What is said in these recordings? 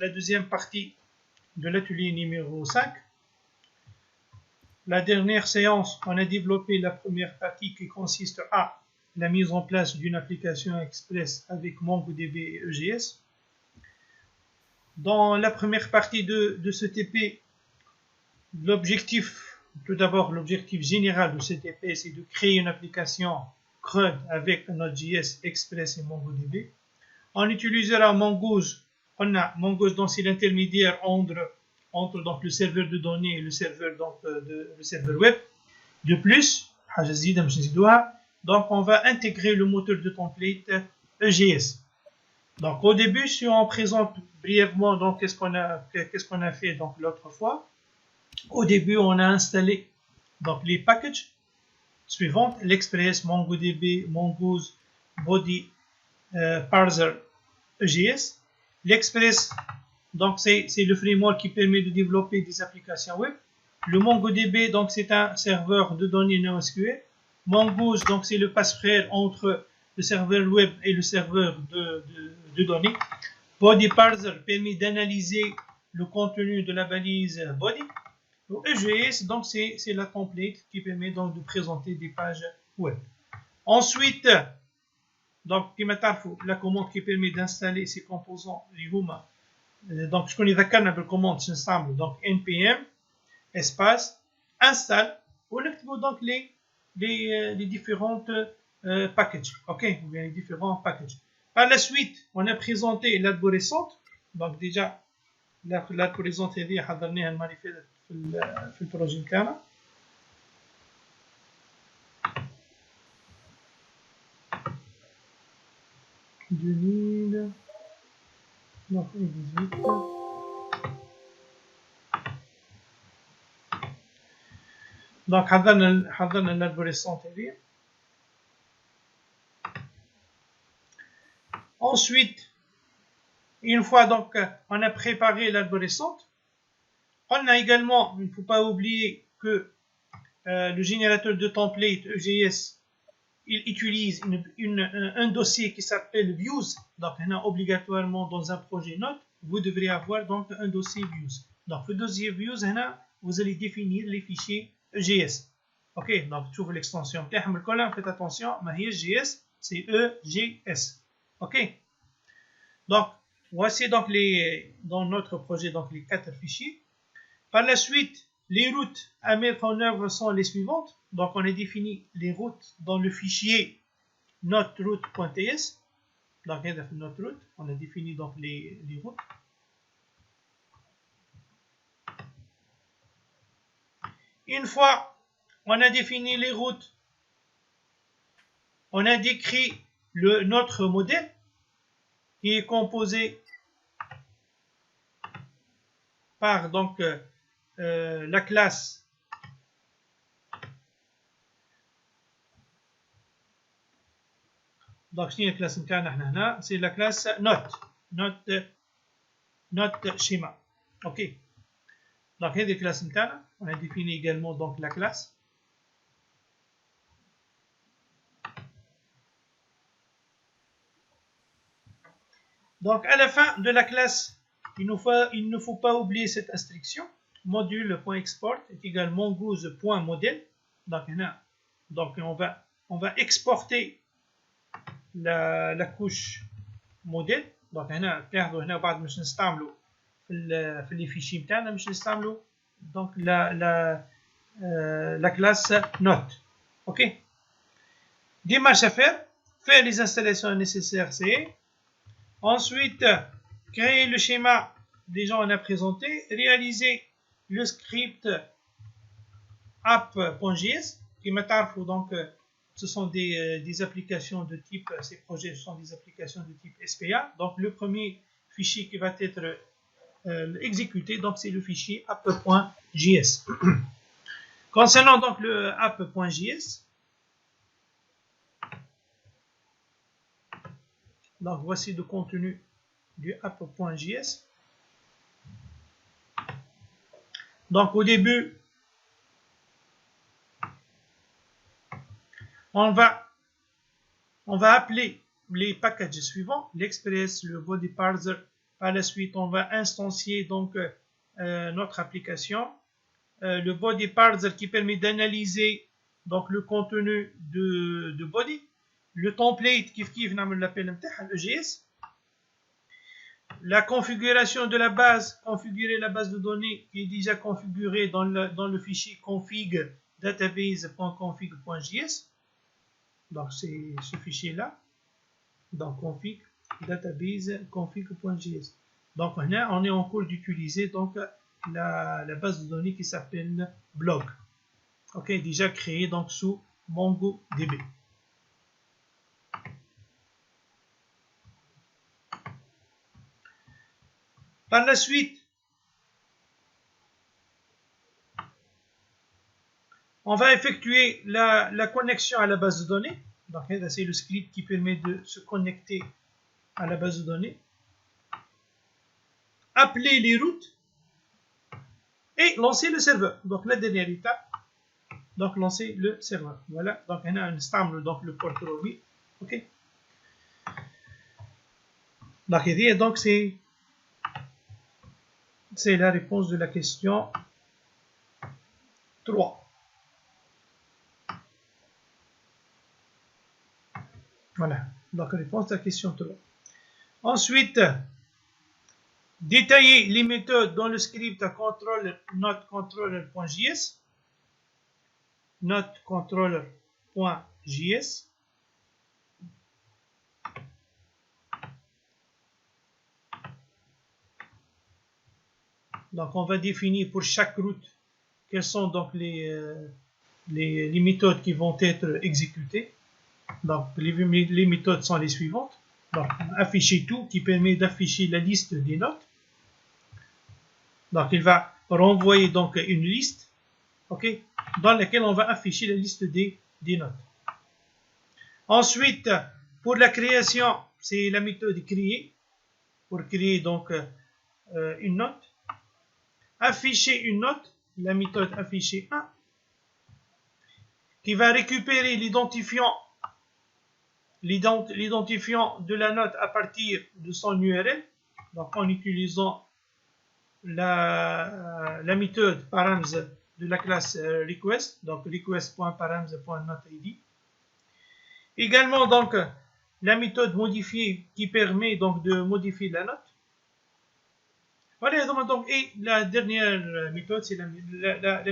la deuxième partie de l'atelier numéro 5. La dernière séance, on a développé la première partie qui consiste à la mise en place d'une application Express avec MongoDB et EGS. Dans la première partie de ce TP, l'objectif, tout d'abord l'objectif général de ce TP, c'est de créer une application CRUD avec Node.js, Express et MongoDB. On utilisera Mongoose. On a Mongoose, donc c'est l'intermédiaire entre donc le serveur de données et le serveur web. De plus, donc on va intégrer le moteur de template EGS. Donc au début, si on présente brièvement donc qu'est-ce qu'on a fait donc l'autre fois. Au début, on a installé donc les packages suivants: l'Express, MongoDB, Mongoose, Body, Parser, EGS. L'Express, donc c'est le framework qui permet de développer des applications web. Le MongoDB, donc c'est un serveur de données NoSQL. Mongoose, donc c'est le passerelle entre le serveur web et le serveur de données. Body Parser permet d'analyser le contenu de la balise body. EGS, donc c'est la template qui permet donc de présenter des pages web. Ensuite, donc la commande qui permet d'installer ces composants, donc je connais la commande ensemble, donc npm espace install ou donc les différentes packages, ok, ou bien les différents packages. Par la suite, on a présenté l'arborescente. donc déjà l'arborescente هذه حضرناها المره اللي فاتت في البروجي بتاعنا. Donc حضرنا l'arborescente هذه. Ensuite, une fois donc on a préparé l'arborescente, on a également, il ne faut pas oublier que le générateur de template EGS, il utilise un dossier qui s'appelle views. Donc obligatoirement dans un projet Node, vous devrez avoir donc un dossier views. Donc le dossier views, vous allez définir les fichiers EGS. Ok, donc tu ouvres l'extension. Faites attention, JS, c'est EGS. Ok. Donc voici donc dans notre projet donc les 4 fichiers. Par la suite, les routes à mettre en œuvre sont les suivantes. Donc on a défini les routes dans le fichier noteroute.ts. Donc notre route, on a défini donc les routes. Une fois on a défini les routes, on a décrit notre modèle qui est composé par donc la classe donc c'est la classe note schéma. Ok, donc هذه الكلاس نتاعنا. On a défini également donc la classe. Donc à la fin de la classe, il ne faut pas oublier cette instruction. Module.export est égal mongoose.model. Donc on va exporter la couche modèle. Donc هنا بعد مش نستعملوا في les fichiers بتاعنا مش نستعملوا donc la classe note. Ok, démarche à faire les installations nécessaires, c'est ensuite créer le schéma déjà on a présenté, réaliser le script app.js qui m'attarde. Donc ce sont des applications de type, ces projets sont des applications de type SPA. Donc le premier fichier qui va être exécuté, donc c'est le fichier app.js. Concernant donc le app.js, donc voici le contenu du app.js. Donc au début, on va appeler les packages suivants: l'Express, le Body Parser Par la suite, on va instancier donc notre application. Le body parser qui permet d'analyser donc le contenu de body. Le template qui l'appelle l'EGS. La configuration de la base, configurer la base de données qui est déjà configurée dans le fichier config database.config.js. Donc c'est ce fichier-là. Donc config database config.js. Donc maintenant on est en cours d'utiliser donc la base de données qui s'appelle blog. Ok, déjà créée donc sous MongoDB. Par la suite, on va effectuer la connexion à la base de données. Donc, c'est le script qui permet de se connecter à la base de données. Appeler les routes et lancer le serveur. Donc, la dernière étape, donc lancer le serveur. Voilà, donc on a un stamp, donc le port 8. Ok. Donc, c'est la réponse de la question 3. Voilà, donc réponse à la question 3. Ensuite, détailler les méthodes dans le script à notecontroller.js. Notecontroller.js. Donc, on va définir pour chaque route quelles sont donc les méthodes qui vont être exécutées. Donc, les méthodes sont les suivantes. Donc, afficher tout qui permet d'afficher la liste des notes. Donc, il va renvoyer donc une liste, ok, dans laquelle on va afficher la liste des notes. Ensuite, pour la création, c'est la méthode créer, pour créer donc une note. Afficher une note, la méthode afficher 1, qui va récupérer l'identifiant de la note à partir de son URL, donc en utilisant la méthode params de la classe request, donc request.params.noteid. Également donc la méthode modifier qui permet donc de modifier la note. Voilà, donc, et la dernière méthode, c'est la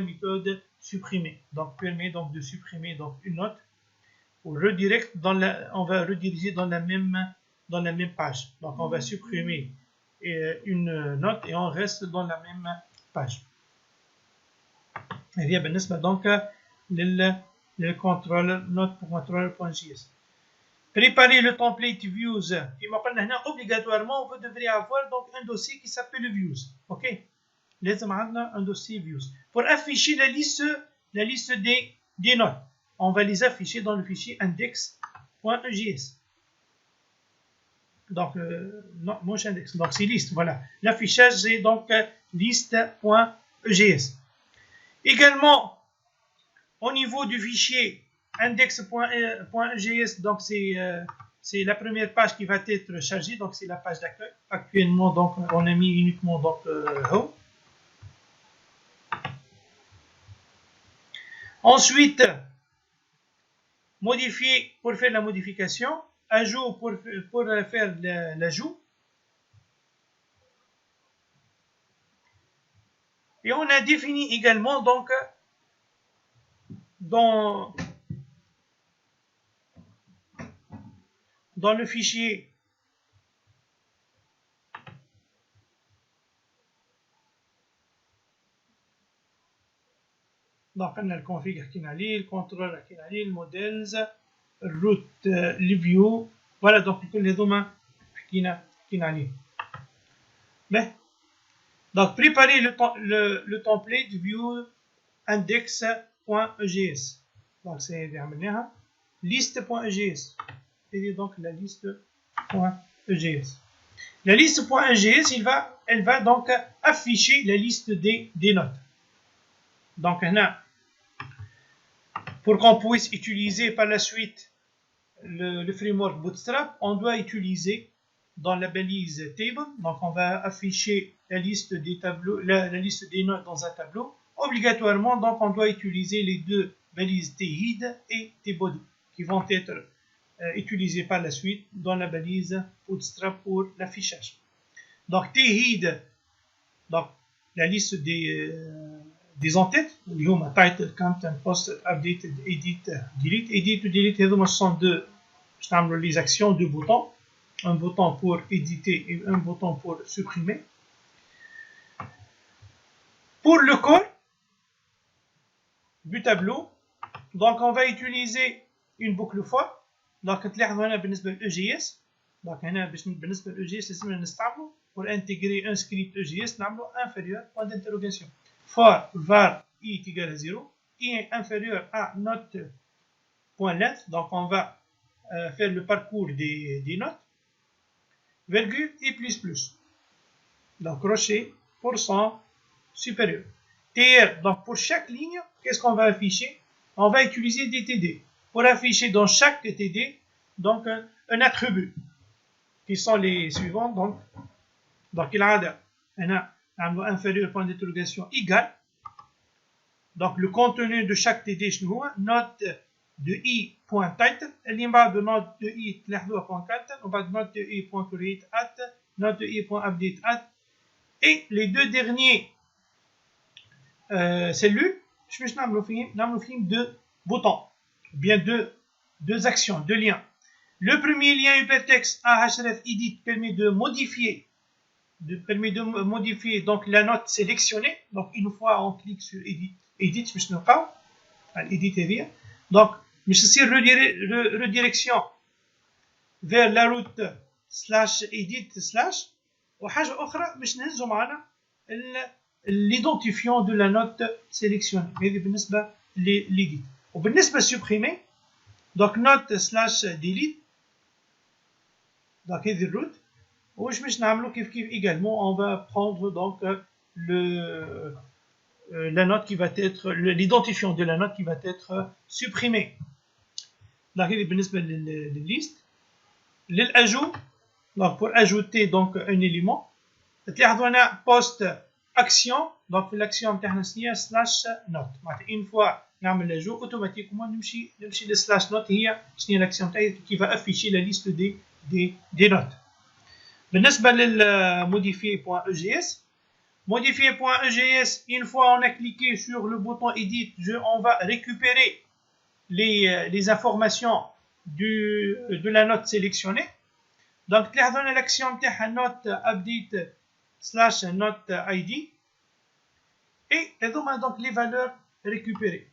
méthode supprimer. Donc permet donc de supprimer donc une note. On va rediriger dans la même page. Donc on va supprimer une note et on reste dans la même page. Et bien, donc le contrôleur note.controller.js. Préparer le template views. Obligatoirement, vous devrez avoir donc un dossier qui s'appelle views. Ok? Un dossier views. Pour afficher la liste des notes, on va les afficher dans le fichier index.js. Donc, moche index. Donc, c'est liste. Voilà. L'affichage, c'est donc liste.js. Également, au niveau du fichier index.js, donc c'est la première page qui va être chargée, donc c'est la page d'accueil. Actuellement, donc on a mis uniquement donc home. Ensuite, modifier pour faire la modification, ajout pour faire l'ajout. Et on a défini également donc dans le fichier donc on a le config le contrôle le modèles route le view. Voilà donc les domaines qui n'a mais donc préparer le template view index.js. Donc c'est liste.js. Et donc la liste.js. La liste.js, elle va donc afficher la liste des notes. Donc là, pour qu'on puisse utiliser par la suite le framework Bootstrap, on doit utiliser dans la balise table. Donc on va afficher la liste des tableaux, la liste des notes dans un tableau. Obligatoirement, donc on doit utiliser les deux balises THEAD et TBody qui vont être utilisées par la suite dans la balise Bootstrap pour l'affichage. Donc THEAD, donc la liste des en-têtes, اليوم title, content, post, updated, edit, delete. Edit ou delete, هذوما sont deux, je t'amène les actions, deux boutons. Un bouton pour éditer et un bouton pour supprimer. Pour le corps du tableau, donc on va utiliser une boucle for. Donc تلاحظوا هنا بالنسبة للEGS. Donc هنا بالنسبة للEGS لازمنا نستعملوا pour intégrer un script EGS نعملوا inférieur point d'interrogation. For var i est égal à 0, i est inférieur à note.length. Donc on va faire le parcours des notes. Virgule et plus. Donc crochet, pourcent, supérieur. TR, donc pour chaque ligne, qu'est-ce qu'on va afficher? On va utiliser des TD. Pour afficher dans chaque TD, donc un attribut, qui sont les suivants. Donc il a un inférieur point d'interrogation égal. Donc le contenu de chaque TD, note de i.title, اللي بعد de note de i تلاحظوها .title, وبعد note de i.create at, note de i.update at, et les deux derniers cellules, je vais نعملوا فيهم deux boutons, bien deux actions, deux liens. Le premier lien hypertexte ahref edit permet de modifier donc la note sélectionnée. Donc une fois on clique sur edit باش نلقاو edit هذه. Donc باش تصير redirection vers la route /edit/ وحاجه اخرى باش نهزوا معنا l'identifiant de la note sélectionnée. هذه بالنسبه للإيديت. وبالنسبه supprimer donc note/delete. donc هذه الروت. واش باش نعملوا كيف également on va prendre donc la note qui va être l'identifiant de la note qui va être supprimée. Donc هذه بالنسبه للليست. للاجوت donc pour ajouter donc un élément تلاحظوا هنا post action. donc في l'action نتاعنا شنو هي /note. معناتها une fois نعمل لاجو اوتوماتيكمون نمشي لل/note. هي شنو هي l'action تاعي qui va afficher la liste des notes. بالنسبه للmodifier.egs, modifier.egs, une fois on a cliqué sur le bouton edit, on va récupérer les informations de la note sélectionnée. Donc تلاحظوا هنا l'action تاعها note update /note id et هذوما donc les valeurs récupérées.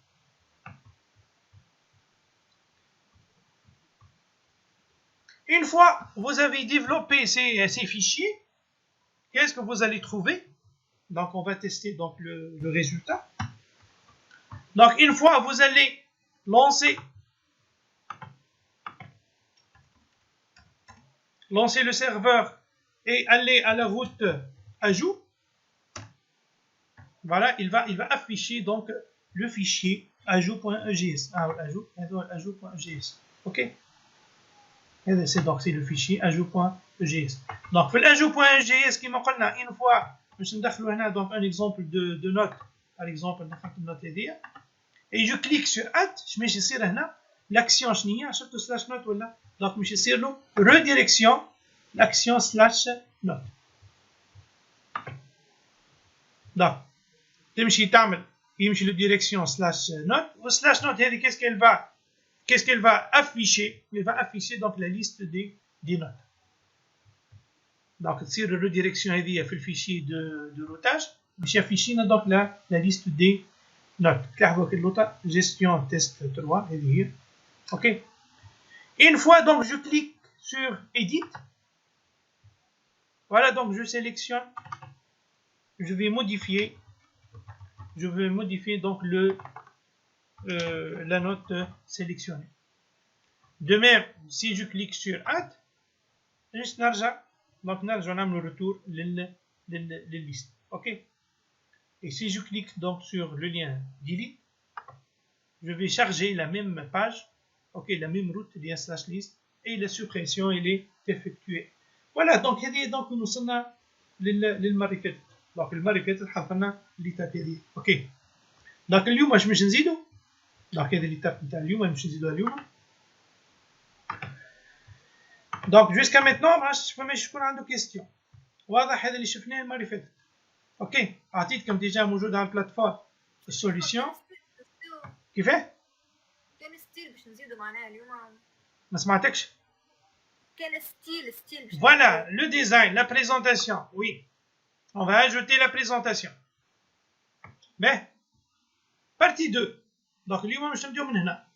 Une fois vous avez développé ces fichiers, qu'est-ce que vous allez trouver? Donc on va tester donc le résultat. Donc une fois vous allez lancer le serveur et aller à la route ajout. Voilà, il va afficher donc le fichier ajout.egs. ajout.egs. OK? C'est le fichier ajout.egs. Donc في l'ajout.egs كما قلنا une fois باش ندخلوا هنا donc un exemple de note. par exemple دخلت النوت هذه et je clique sur add. باش يصير هنا l'action شنو هي؟ شفتوا /note ولا؟ donc باش يصير له redirection l'action /note. donc تمشي تعمل يمشي للديريكسيون /note و /note هذه qu'est-ce qu'elle va afficher? Elle va afficher donc la liste des notes. donc تصير الريديريكسيون هذه في الفيشي de routage باش يافيشي لنا donc la liste des notes. تلاحظوا كي اللوطه gestion test 3 هذه هي. OK. Une fois donc je clique sur edit. Voilà, donc je sélectionne, je vais modifier donc la note sélectionnée. De même, si je clique sur add, juste نرجع نعمل retour لللiste. OK. Et si je clique donc sur le lien delete, je vais charger la même page, OK, la même route lien /list, et la suppression elle est effectuée. فوالا دونك هذه دونك وصلنا للمره اللي فاتت. دونك المره اللي فاتت حضرنا ليتاب هذه. اوكي دونك اليوم واش باش نزيدو؟ دونك هذه ليتاب نتاع اليوم باش نزيدوها اليوم. دونك جوسكا ميتنون ماش يكون عنده كيستيون. واضح هذا اللي شفناه المره اللي فاتت. اوكي عطيتكم ديجا موجود على البلاتفورم السوليسيون. كيفاه؟ كان ستيل باش نزيدو معناها اليوم. ما سمعتكش؟ كان ستيل Voilà, le design, la présentation, oui. On va ajouter la présentation. Mais, partie 2. Donc, اليوم باش نبداو من هنا.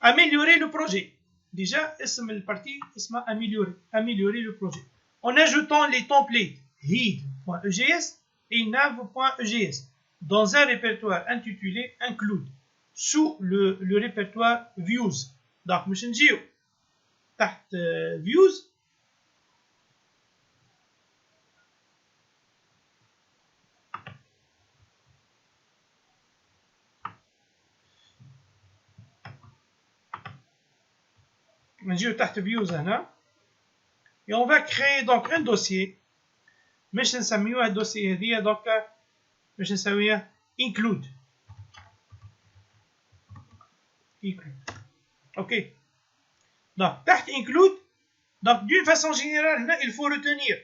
Améliorer le projet. Déjà, اسم البارتي اسمها améliorer le projet. En ajoutant les templates head.egs et nav.egs dans un répertoire intitulé include sous le répertoire views. Donc, باش نجيو تحت views نجيو تحت views هنا et on va créer donc un dossier باش نسميوه الدوسي هذيا دوكا باش نسميوه include. ok donc تحت include donc d'une façon générale هنا il faut retenir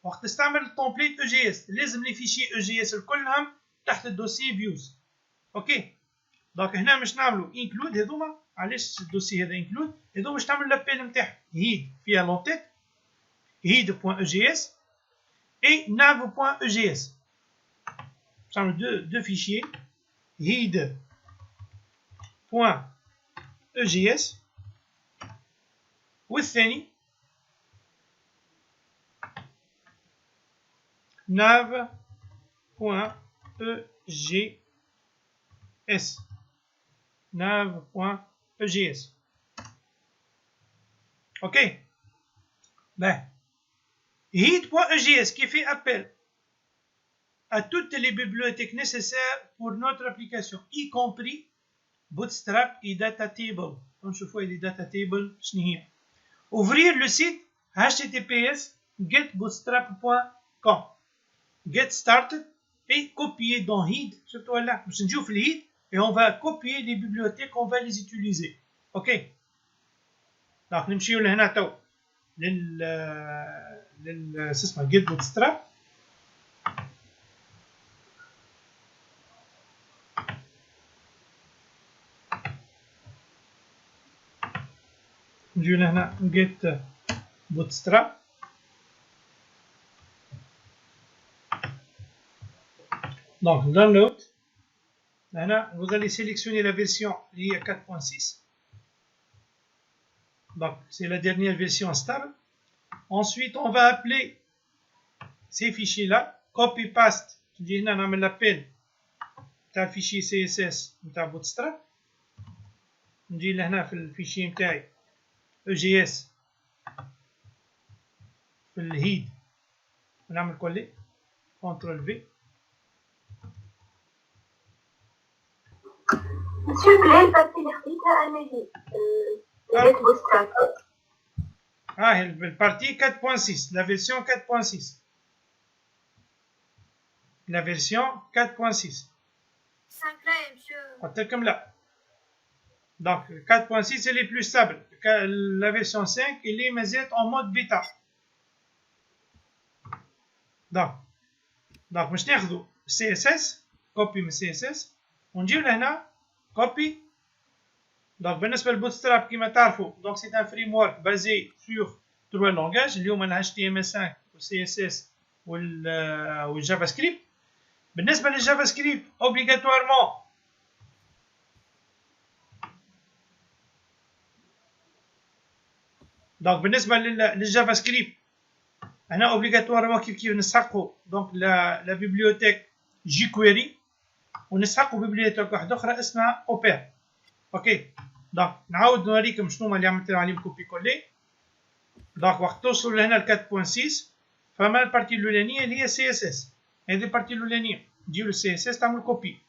وقت تستعمل التمبليت EGS لازم لي فيشي EGS الكلهم تحت الدوسي views. اوكي دونك هنا باش نعملوا include هذوما علاش الدوسي هذا include هذوما باش تعمل لابيل نتاعهم head فيها لونتيت head.egs et nav.egs. باش نعملوا deux fichiers head.egs والثاني nav.egs nav.egs. ok ben head.egs qui fait appel à toutes les bibliothèques nécessaires pour notre application y compris Bootstrap et Datatable. نشوفوا les Datatable شنو هي. ouvrir le site https getbootstrap.com get started et copier dans head surtout là باش نجيو في الهيد et on va copier les bibliothèques on va les utiliser. ok دونك نمشيو لهنا تو لل اسمه get bootstrap. نجيو لهنا get bootstrap. donc download هنا vous allez sélectionner la version qui est 4.6. donc c'est la dernière version stable. ensuite on va appeler ces fichiers là copy paste. نجي هنا نعمل l'appel تاع الفيشي CSS نتاع bootstrap. نجي لهنا في الفيشي نتاعي EGS في الهيد ونعمل كولي كنترول في. شوف لي البارتي اللي خديتها انا هي بوستراب. هي البارتي 4.6 la version 4.6 la version 4.6 قلت لكم لا. donc 4.6 elle est plus stable. la version 5 elle est مازالت en mode bêta. donc باش ناخذوا CSS copy من CSS ونجيو لهنا copy. donc بالنسبه للبوتستراب كما تعرفوا donc c'est un framework basé sur trois langages اللي هما HTML5 و CSS والجافا سكريبت. بالنسبه للجافا سكريبت obligatoirement donc بالنسبه للجافا سكريبت هنا اوبليغاتوارمون كيف نسحقوا دونك لا بيبليوتيك جيكويري ونسحقوا بيبليوتيك واحده اخرى اسمها اوبير. اوكي دونك نعاود نوريكم شنو هما اللي عملت عليهم كوبي كولي. دونك وقت توصلوا لهنا ل 4.6 فما البارتي الاولانيه اللي هي سي اس اس. هذه البارتي الاولانيه تجيو للسي اس اس تعمل كوبي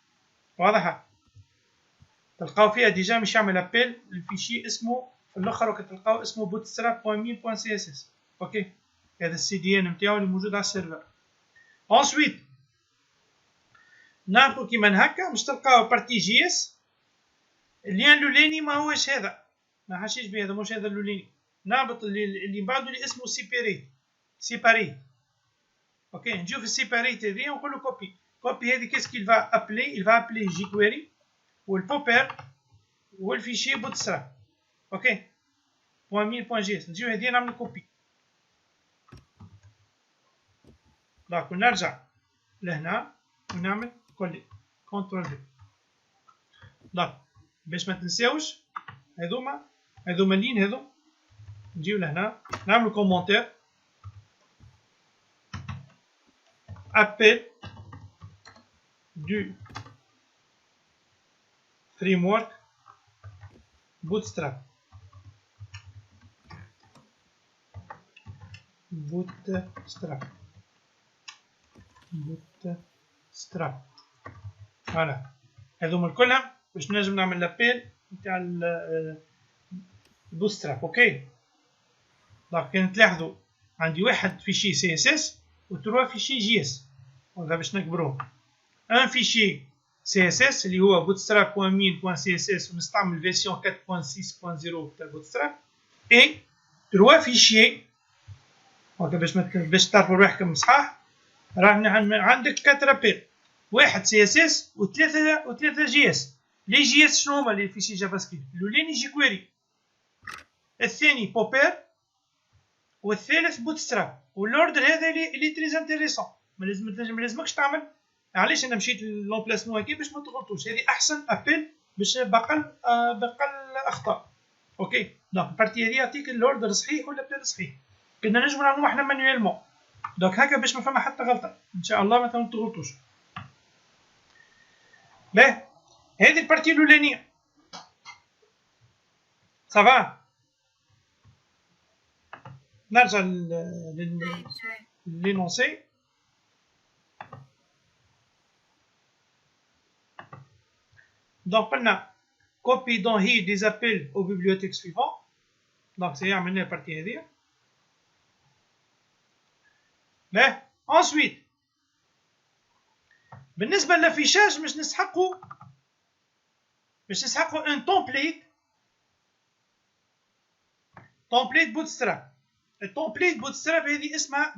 واضحه تلقاو فيها ديجا مش يعمل ابيل الفيشي اسمه في الاخر وقت تلقاو اسمه bootstrap.me.css. اوكي. هذا السي دي ان نتاعو اللي موجود على السيرفر. انسويت نهبطو كيما هكا باش تلقاو بارتي جي اس. اللين الاولاني ما هوش هذا، ما حاشيش به، هذا مش هذا الاولاني. نهبط اللي بعده اللي اسمه سيباري. اوكي، نجيو في السيباريت هذه ونقول له كوبي. كوبي هذه كيس كيل فا ابلي، il va appeler jQuery والبوبر والفيشي بوتستراب. اوكي .mil.js. نجيو هذه نعمل كوبي. دونك ونرجع لهنا ونعمل كولي كونترول في. دونك باش ما تنساوش هذوما اللين هذو. نجيو لهنا نعمل كومونتير appel du framework Bootstrap. فوالا هذوما الكلهم باش نجم نعمل لابيل نتاع البوتستراب. اوكي. دونك كان تلاحظوا عندي واحد فيشي سي اس اس و 3 فيشي جي اس. وهذا باش نكبروه. ان فيشي سي اس اس اللي هو bootstrap.min.css ونستعمل فيرسيون 4.6.0 تاع bootstrap. اي 3 فيشي هكا باش تعرفوا روحكم صحاح. راه عندك 4 ابيل، واحد سي اس اس وثلاثه جي اس. لي جي اس شنو هما؟ لي فيشي جافا سكريبت. الاولاني جي كويري، الثاني بوبر، والثالث بوتستراب. والاوردر هذا اللي تريز انتريسون. ما لازمكش تعمل. علاش انا مشيت للامبلاسمون هكا؟ باش ما تغلطوش. هذه احسن ابيل باش بقل اخطاء. اوكي. دونك البارتي هذه يعطيك الاوردر صحيح ولا بدا صحيح. كنا نجمو نعملو احنا مانيوالمون. دونك هكا باش ما فما حتى غلطه ان شاء الله ما تغلطوش. باه هذه البارتي الاولانيه صافا. نرجع للينونسي. Donc قلنا copy dans here des appels aux bibliothèques suivantes. Donc c'est عملنا البارتي هذه. باه ensuite بالنسبه للافيشاج باش نسحقوا ان تومبليت بوتستراب. التومبليت بوتستراب هذه اسمها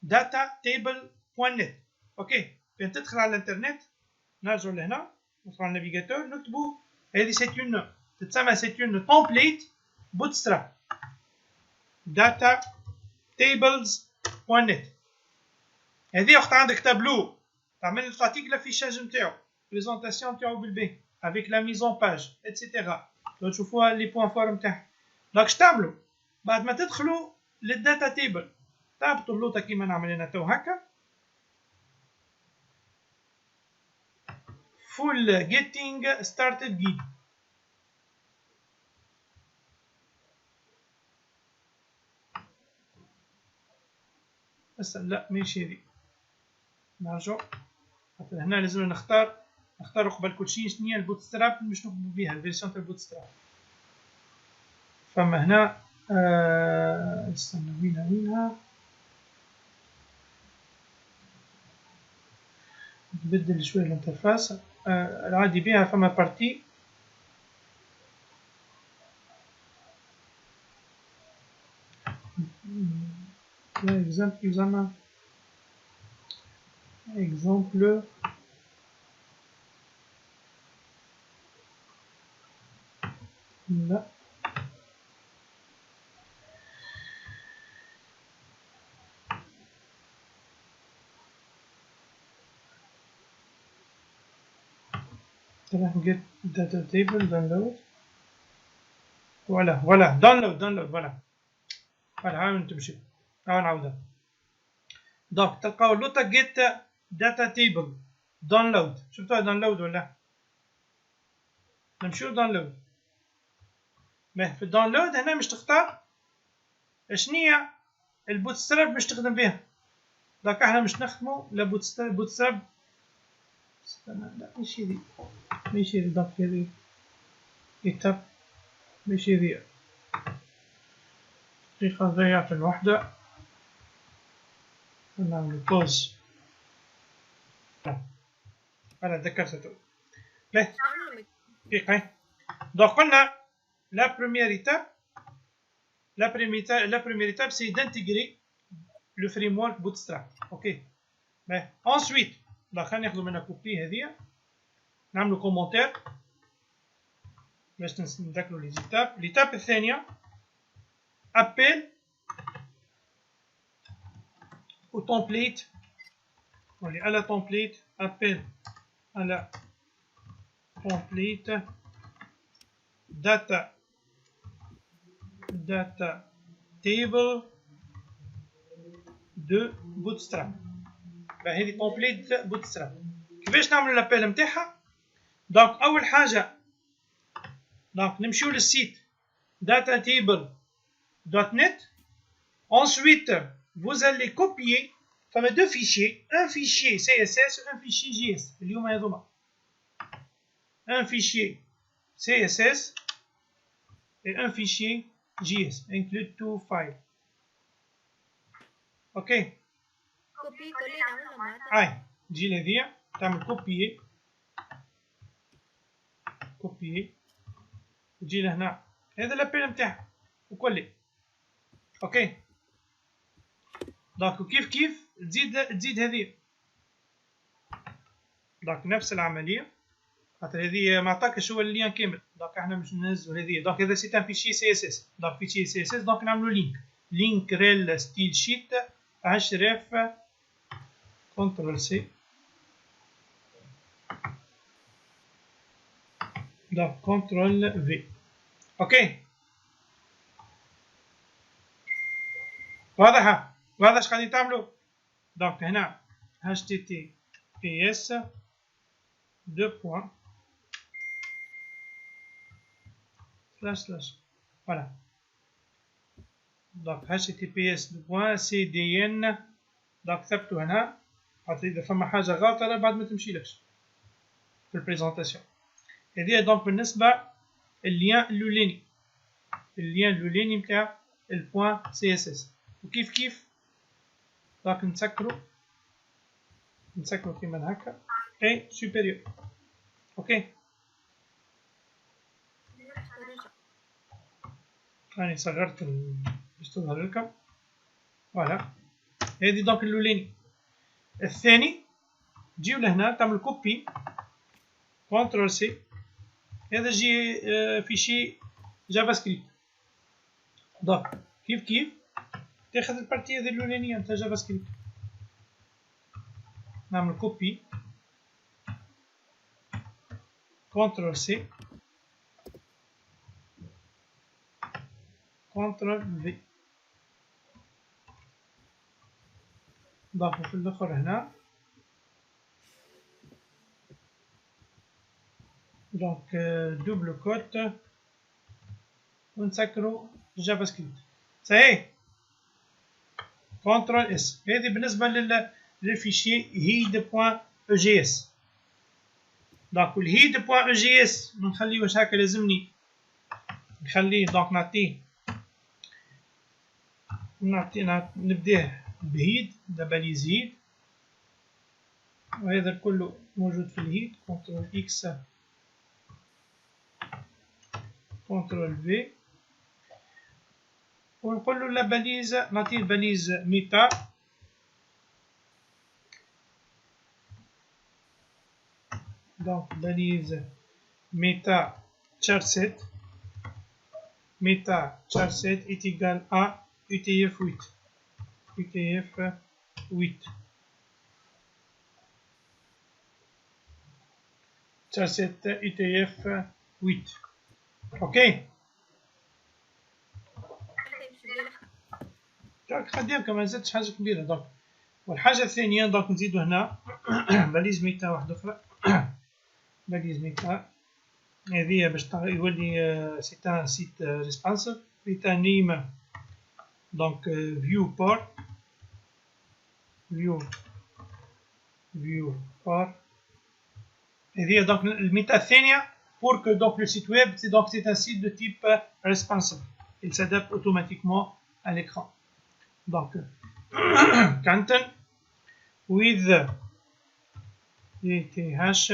data.table.net. اوكي. فين تدخل على الانترنت نرجعوا لهنا ندخلوا على النافيغاتور نكتبوا هذه تتسمى سي اون تومبليت بوتستراب data.tables.net. هذه وقت عندك تابلو تعمل تعطيك لافيشاج نتاعو، بريزونطاسيون نتاعو بالبي افيك لا ميزون باج اتسيتيرا. تشوفوها لي بوان فور نتاعها. دونك اش تعملوا بعد ما تدخلوا للداتا تيبل؟ تهبطوا اللوطه كيما نعمل انا تو هكا. فول جيتينغ ستارتد جيد. بس لا ماشي هذي. نرجعوا خاطر هنا لازم نختار قبل كل شيء شنو هي البوتستراب باش نخدموا بها الفيرسيون تاع البوتستراب. فما هنا استنى وينها نبدل شويه الانترفاس. العادي بها فما بارتي exemple لا get data table download. فوالا داونلود فوالا هاو تمشي. هاو نعاودها. دونك تلقاو اللوطه جيت داتا تيبل داونلود. شفتوها داونلود ولا؟ نمشيو داونلود. في الداونلود هنا باش تختار شنيا البوتستراب باش تخدم بها. دونك احنا باش نخدمو بوتستراب. استنى لا ماشي هذي دونك هذي ايتاب ماشي هذي. دقيقة ضيعت الوحدة. نعمل بوز. أنا ذكرته. ليه؟ دقيقة. Donc قلنا la première étape c'est d'intégrer le framework Bootstrap. Ok. Mais ensuite donc خلينا ناخذ منها كوبي هذه. نعملوا كومنتير باش نذكروا لي زيتاب. l'étape الثانية appel au template. On est à la template. Appel à la template data table de Bootstrap. هذه template Bootstrap. كيفاش نعملوا لابيل نتاعها؟ دونك أول حاجة دونك نمشيو للسيت datatable.net. Ensuite, vous allez copier comme deux fichiers, un fichier CSS et un fichier JS. Un fichier CSS et un fichier JS. Include two files. Ok. Aïe, تجي لهذيا تعمل copier وتجي لهنا. هذا الابيل نتاعها وكلي. اوكي. دونك كيف تزيد هذه. دونك نفس العملية. خاطر هذه ما عطاكش هو اللين كامل. دونك احنا باش نهزو هذه. دونك هذا سي ان فيشي سي اس اس. دونك فيشي سي اس اس دونك نعملو لينك ريل ستيل شيت href كنترول سي. دونك كنترول في. اوكي. واضحة؟ واضح اش قاعدين تعملوا؟ دونك هنا https voilà. دونك https://cdn. دونك كتبتو هنا خاطر إذا فما حاجة غلطة لا بعد ما تمشيلكش في البريزونطاسيون. هذه دونك بالنسبة اللين الأولاني نتاع البوان CSS. وكيف دونك نسكرو كيما هكا اي سوبيريور. اوكي. راني صغرت باش تظهر لكم. فوالا. هذه دونك الاولاني. الثاني تجيو لهنا تعمل كوبي كونترول سي. هذا جي فيشي جافا سكريبت. دونك كيف تاخذ البارتي هذه الاولانيه نتاع جافا سكريبت. نعمل كوبي كونترول سي كونترول في. ضافوا في الاخر هنا. دونك دوبل كوت ونسكروا جافا سكريبت. صحيح. كنترول اس. هذه بالنسبه للفيشي head.egs. دونك الhead.egs ما نخليوش هكا لازمني نخليه دونك نعطيه نبداه بهيد دبليز هيد. وهذا كله موجود في الهيد. كنترول اكس كنترول في. ونقول له لا باليز نعطيه الباليز ميتا. دونك باليز ميتا charset. ميتا charset est égal à UTF-8. charset UTF-8. اوكي. خديم كما زدتش حاجة كبيرة. دونك والحاجة الثانية دونك نزيدو هنا باليز ميتا واحدة أخرى. باليز ميتا هذه باش يولي سي ان سيت ريسبونسيف. ميتا نيم دونك فيو بار هذه دونك الميتا الثانية pour que donc le site web c'est un site de type responsive. Il s'adapte automatiquement à l'écran. Donc, content with DTH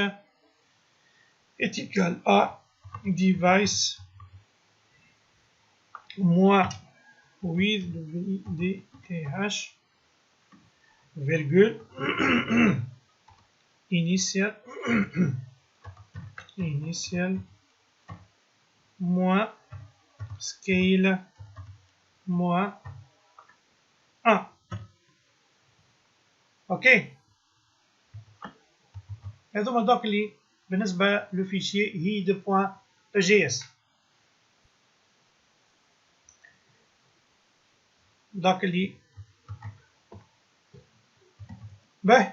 est égal à device moins with DTH virgule initial moins scale moins 1. اوكي هذوما دوك اللي بالنسبه للفيشي head.js. دوك اللي به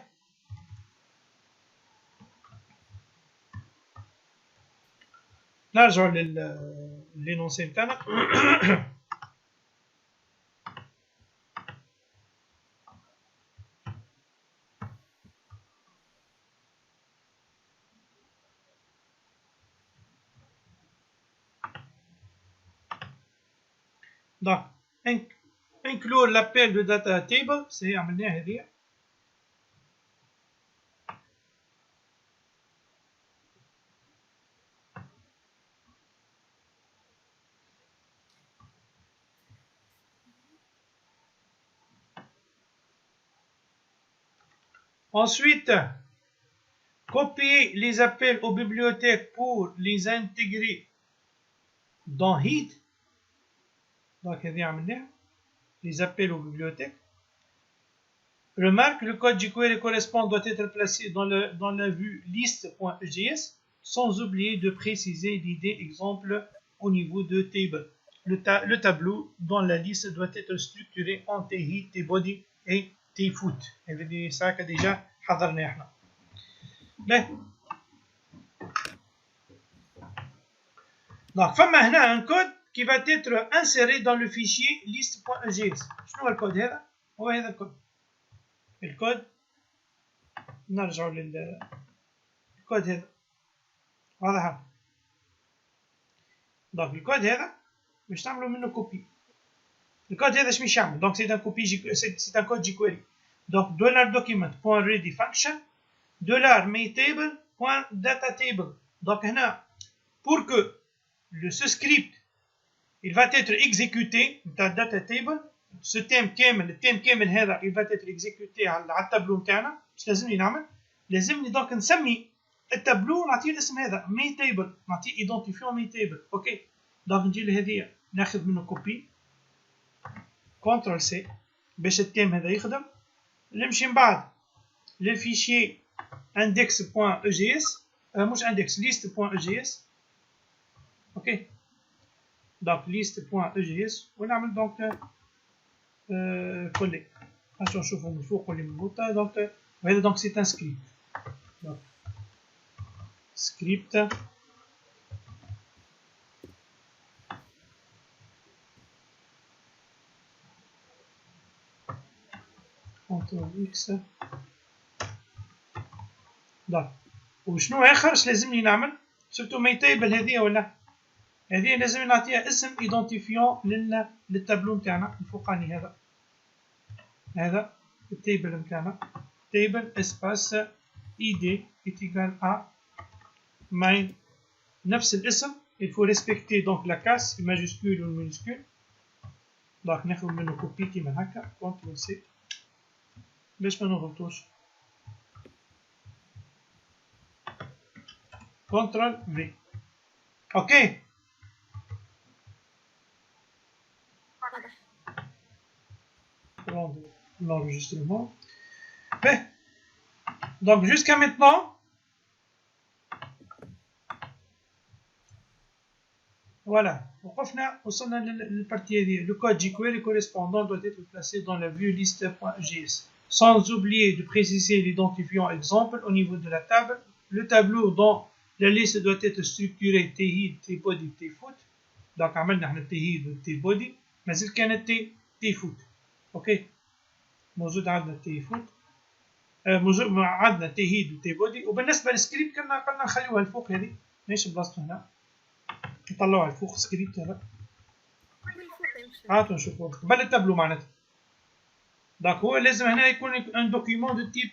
نرجع للنونسي نتاعنا. Donc, inclure l'appel de data table, c'est عملناها هذه. Ensuite, copier les appels aux bibliothèques pour les intégrer dans head. Donc, les appels aux bibliothèques. Remarque, le code jQuery correspond doit être placé dans la vue liste.js, sans oublier de préciser l'idée exemple au niveau de table. Le tableau dans la liste doit être structuré en tes head, tes body et tes foot. Et ça que déjà حضرنا احنا. Donc, فما هنا un code qui va être inséré dans le fichier list.js. شنو هو الكود هذا؟ هو هذا الكود. الكود نرجع للكود هذا. واضح؟ donc الكود هذا باش نعملوا منه كوبي. الكود هذا باش يعمل؟ donc c'est un copy c'est un code jQuery. donc $document.ready function $maytable.datatable. donc هنا pour que ce script il va être exécuté dans data table. ce thème كامل هذا il va être exécuté على التابلو نتاعنا. اش لازمني نعمل؟ لازمني دونك نسمي التابلو نعطيه الاسم هذا maytable، نعطيه identifiant maytable. اوكي دونك نجي لهذه ناخذ منه كوبي كنترول سي باش التيم هذا يخدم. نمشي من بعد للفيشي index.egs مش index list.egs. اوكي donc list.egs ونعمل donc coller. عشان نشوفوا من فوق واللي من البوطه. donc وهذا donc c'est un script. donc script CTRL X. donc وشنو اخر اش لازمني نعمل؟ سورتو maytable هذه ولا هذه لازم نعطيها اسم ايدونتيفيون للتابلو نتاعنا الفوقاني. هذا التيبل نتاعنا تيبل اسباس id est égal à main نفس الاسم. il faut respecter donc la casse majuscule ou minuscule. donc ناخذ منه كوبي كيما هكا كنترول سي باش ما نغلطوش. كنترول في. اوكي l'enregistrement. donc jusqu'à maintenant voilà وصلنا للpartie هذه. le code jQuery correspondant doit être placé dans la vue list.js sans oublier de préciser l'identifiant exemple au niveau de la table. le tableau dans la liste doit être structuré head, body, foot. donc عملنا احنا head و body مازال كانت foot. اوكي موجود عندنا foot موجود عندنا head و body. وبالنسبه للسكريبت قلنا نخليوها الفوق هذه ماشي بلاصتو هنا نطلعوها الفوق سكريبت هذا هاتوا نشوفوا قبل التابلو معناتها. دونك هو لازم هنا يكون ان دوكيمون دو تيب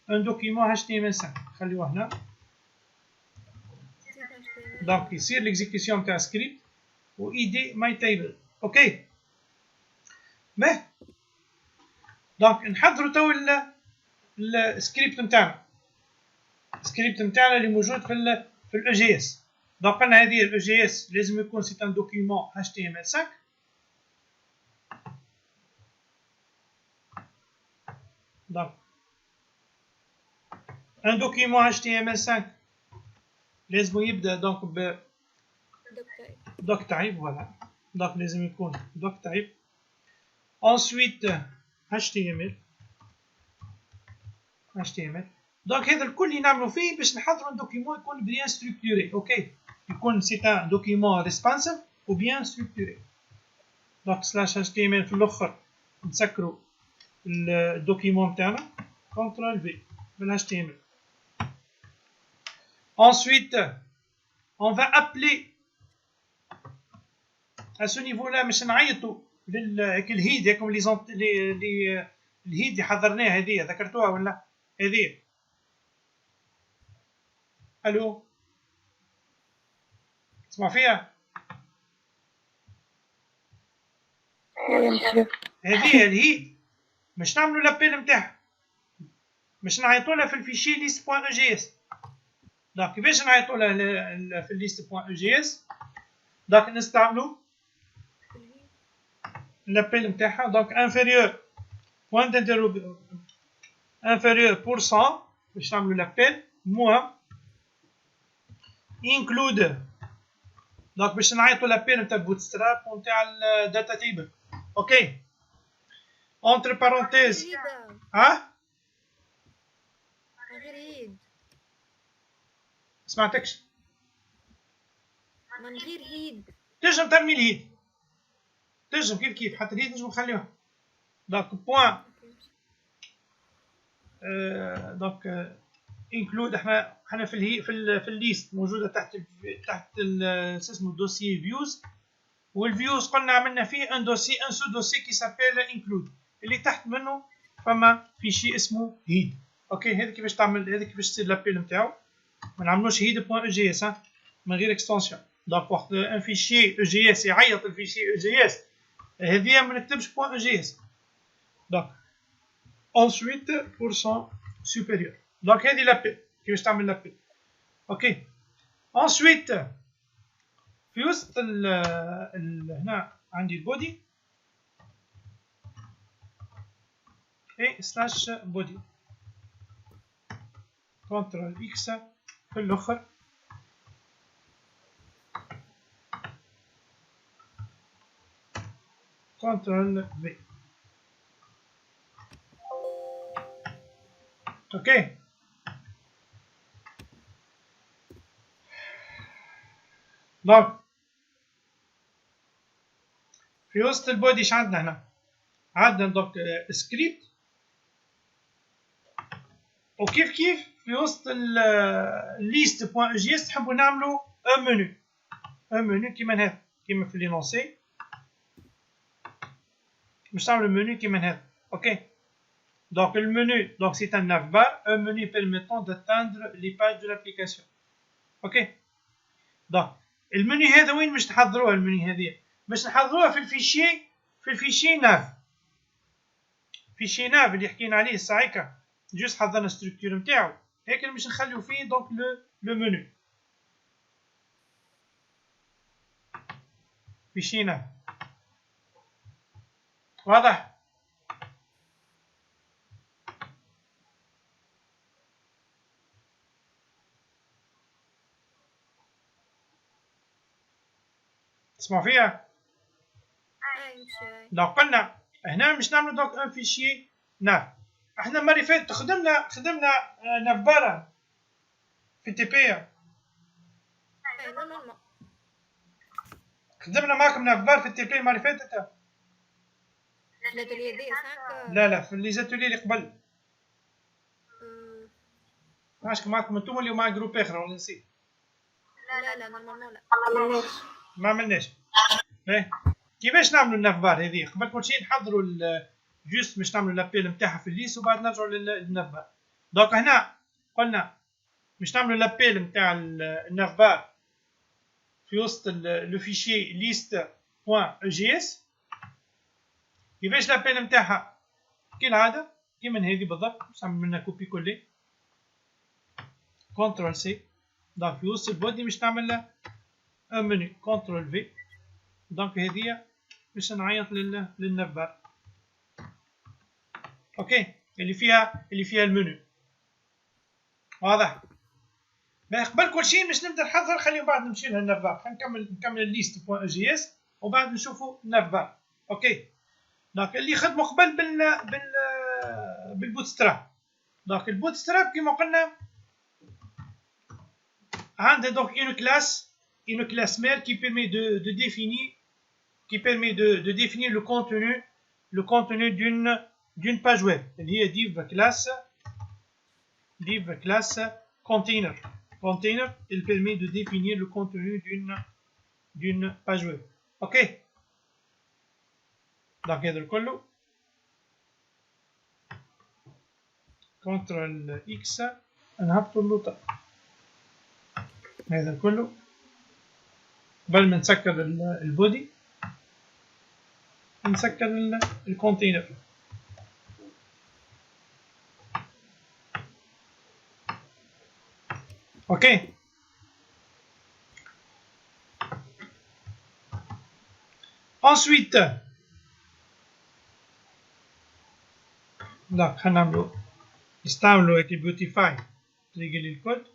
ان دوكيمون HTML5. خليوه هنا. دونك يصير ليكزيكسيون نتاع سكريبت و ايدي ماي تيبل. اوكي باهي. دونك نحضروا تو السكريبت نتاعنا. السكريبت نتاعنا اللي موجود في الاو جي اس. دونك قلنا هذه الاو جي اس لازم يكون سي ان دوكيمون HTML5. دونك ان دوكيمون HTML5 لازم يبدا دونك ب دوك تايب. فوالا دونك لازم يكون دوك تايب. ensuite HTML. دونك هذا الكل اللي نعملوا فيه باش نحضروا دوكيمون يكون بيان ستركتوري. اوكي يكون سي ان دوكيمون ريسبونسيف و بيان ستركتوري. دونك سلاش HTML في الاخر نسكروا الدوكيمون تاعنا كونترول في بال HTML. ensuite on va appeler à ce niveau là باش نعيطوا الهيد هاكم لي الهيد اللي حضرناها هذه ذكرتوها ولا هذه؟ الو تسمع فيها؟ هذه الهيد باش نعملوا لابيل نتاعها باش نعيطوا لها في الفيشي list point egs. دونك كيفاش نعيطوا لها في list point egs؟ دونك نستعملوا لابيل نتاعها. دونك inférieur point d'interrogation inférieur % باش نعملوا لابيل moins include. دونك باش نعيطوا لابيل نتاع بوتستراب ونتاع الداتا تيبل. اوكي entre parenthèses. ها سمعتكش؟ من غير هيد تنجم ترمي الهيد تنجم كيف حتى الهيد نجم نخليوها. دونك بوان دونك انكلود احنا في الليست موجوده تحت اسمه دوسي فيوز. والفيوز قلنا عملنا فيه ان دوسي ان سو دوسي كي سابيل انكلود اللي تحت منه فما فيشي اسمه هيد. اوكي هذا كيفاش تعمل هذا كيفاش تصير لابيل نتاعو. ما نعملوش هيد بوان او جي اس من غير اكستنسيون. دونك وقت ان فيشي او جي اس يعيط الفيشي او جي اس هذه ما نكتبش بوان او جي اس. دونك ensuite % supérieur. دونك هذه لابيل كيفاش تعمل لابيل. اوكي ensuite في وسط هنا عندي البودي اي سلاش بودي كنترول اكس في الاخر كنترول في. اوكي دونك في وسط البودي ايش عندنا هنا؟ عندنا دونك سكريبت وكيف في وسط الليست بوان جي اس نحبوا نعملوا ان منو كيما هذا كيما في لينونسي باش نعملوا منو كيما هذا. اوكي donc le menu donc c'est un navbar un menu permettant d'atteindre les pages de l'application. ok donc المنيو هذا وين باش نحضروها؟ المنيو هذه باش نحضروها في الفيشي ناف اللي حكينا عليه الساعه جوست حضرنا ستركتور نتاعو هيك باش نخليو فيه دونك لو منيو فيشي ناف. واضح؟ تسمعوا فيها؟ دونك قلنا هنا باش نعملو دونك ان فيشي ناف. احنا المره اللي فاتت خدمنا نافبارا في تي بي. خدمنا معكم نافبار في تي بي المره اللي فاتت. لا في لي زاتولي اللي قبل. ماشي معكم انتم اللي مع جروب اخر ولا نسيت؟ لا نورمالمون لا ما عملناش. باهي كيفاش نعملوا النافبار هذه؟ قبل كل شيء نحضروا جوست باش نعملوا لابيل نتاعها في الليست وبعد نرجعوا للنافبار. دونك هنا قلنا باش نعملوا لابيل نتاع النافبار في وسط لو فيشي list.egs. كيفاش لابيل نتاعها؟ كالعاده كيما هذه بالضبط، باش نعمل منها كوبي كولي كونترول سي. دونك في وسط البودي باش نعمل ان منو كونترول في. دونك هذه باش نعيط للنافبار. اوكي اللي فيها المنيو واضح. قبل كل شيء باش نبدا نحضر، خلينا بعد نمشي للنافبار. خلينا نكمل الليست بوان جي اس وبعد نشوفوا النافبار. اوكي دونك اللي خدموا قبل بالبوتستراب. دونك البوتستراب كما قلنا عنده donc une classe mère qui permet de définir le contenu d'une page web. اللي هي div class container. Il permet de définir le contenu d'une page web. OK. donc هذا الكل كنترول اكس نهبطوا اللوطه. هذا كله قبل ما نسكر البودي نسكر الكونتينر. اوكي ensuite لا خلينا نستعملوا attributify تلقى لي الكود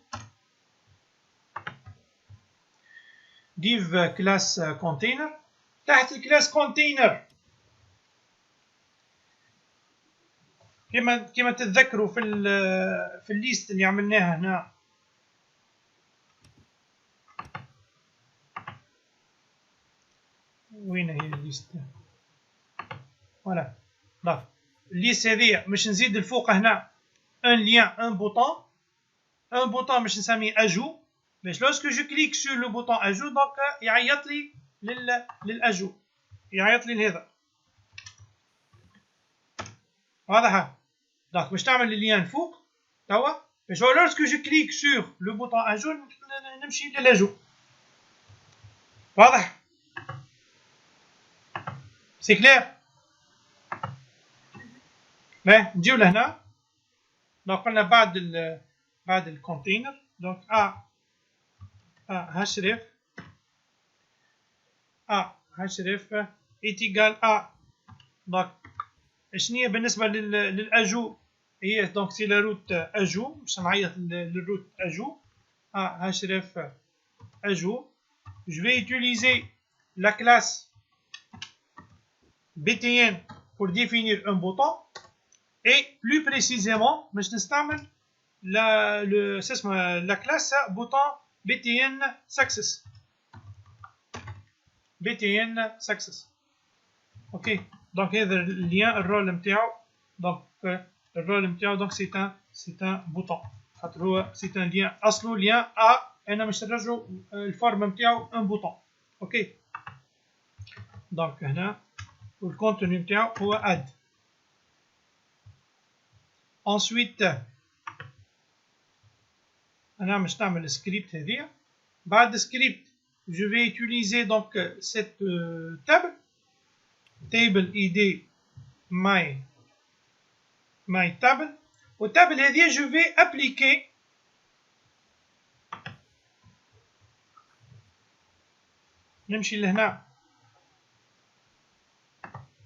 div class container. تحت الكلاس container كما تتذكروا في الليست اللي عملناها هنا وين هي الليست؟ فوالا لا الليست هذه باش نزيد الفوق هنا ان لien un bouton باش نسميه اجو. باش lorsque je clique sur le bouton ajout donc يعيط لي للاجو، يعيط لي لهذا واضح. دونك باش تعمل اللين فوق توا باش lorsque je clique sur le bouton ajout نمشي للاجو واضح. سي كلير. نجيو لهنا. دونك قلنا بعد الكونتينر دونك href est égal à donc شنو هي بالنسبه للاجو؟ هي دونك سي لا روت اجو. باش نعيط للروت اجو href ajout. Je vais utiliser la classe btn pour définir un bouton et plus précisément باش نستعمل la classe bouton btn success. اوكي دونك هذا اللين الرول نتاعو. دونك الرول نتاعو دونك سي ان بوطون خاطر هو سي ان لين اصله لين انا باش نرجعو الفورم نتاعو ان بوطون. اوكي دونك هنا والكونتوني نتاعو هو اد. ensuite انا باش نعمل سكريبت هذه. بعد سكريبت je vais utiliser donc cette table id my table. والتابل هذه je vais appliquer نمشي لهنا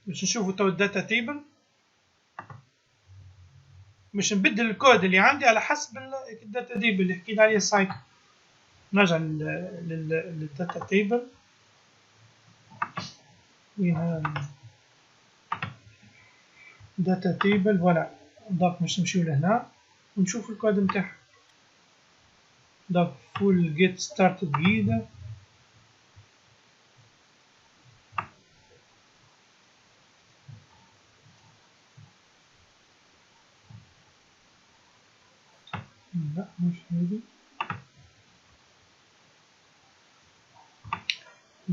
باش نشوفوا تو الداتا تيبل. باش نبدل الكود اللي عندي على حسب الداتا تيبل اللي حكينا عليه السايت. نرجع للداتا تيبل. وين داتا تيبل؟ فوالا. دونك باش نمشيو لهنا ونشوف الكود نتاعها. دونك فول جيت ستارتد جديدة. لا مش هذي.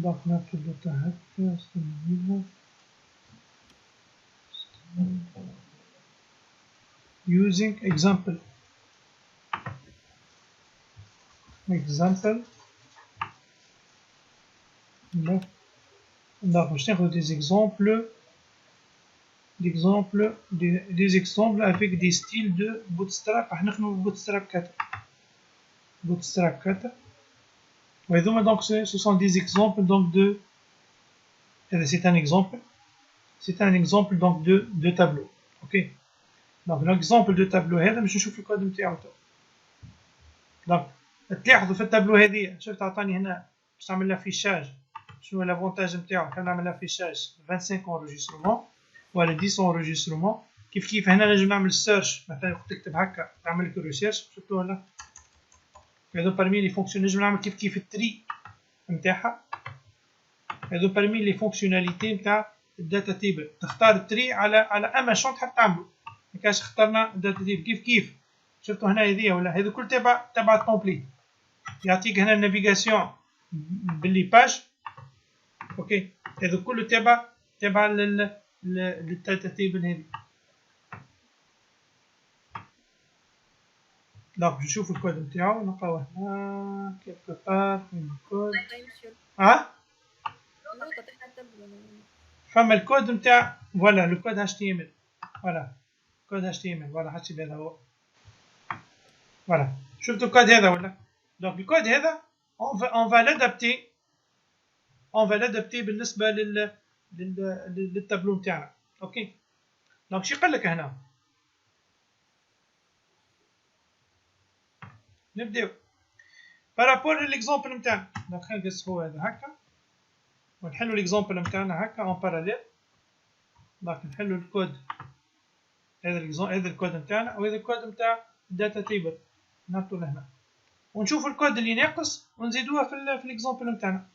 دونك ناخد اللوطة هكا استنى using example donc باش ناخد des exemples des exemples avec des styles de bootstrap راح نخدمو bootstrap 4 وهذوما donc ce sont des exemples donc de c'est un exemple donc de tableau ok donc l'exemple de tableau هذا باش نشوف الكود نتاعو تو دونك تلاحظوا في التابلو هذه شفت عطاني هنا باش نعمل لافيشاج شنو لافونتاج نتاعو كان نعمل لافيشاج 25 انريجسترمون ولا 10 انريجسترمون كيف هنا نجم نعمل سيرش مثلا تكتب هكا تعمل لك ريسيرش شفتوا هنا هذو بارمي لي فونكسيون نجم نعمل كيف التري نتاعها هذو بارمي لي فونكسيوناليتي نتاع الداتا تيبل تختار التري على اما شون تحب تعملو مكاش اخترنا الداتا تيبل كيف شفتوا هنا هذه ولا هذو كل تبع التومبليت يعطيك هنا النافيغاسيون باللي باج اوكي هذو كله تبع للداتا تيبل هذه دونك باش نشوفوا الكود نتاعو نلقاوه هنا كيف بار فين الكود فما الكود نتاع فوالا لو كود HTML فوالا كود HTML فوالا حسيت هذا هو فوالا شفتوا الكود هذا ولا دونك الكود هذا on va l'adapter بالنسبه للتابلو نتاعنا اوكي دونك شي يقول لك هنا نبداو بارابور ليكزامبل نتاعنا دونك خلينا نقصوا هذا هكا ونحلوا ليكزامبل نتاعنا هكا اون باراليل دونك نحلوا الكود هذا الكود نتاعنا وهذا الكود نتاع الداتا تيبل نحطوا لهنا ونشوفوا الكود اللي ناقص ونزيدوها في ليكزامبل نتاعنا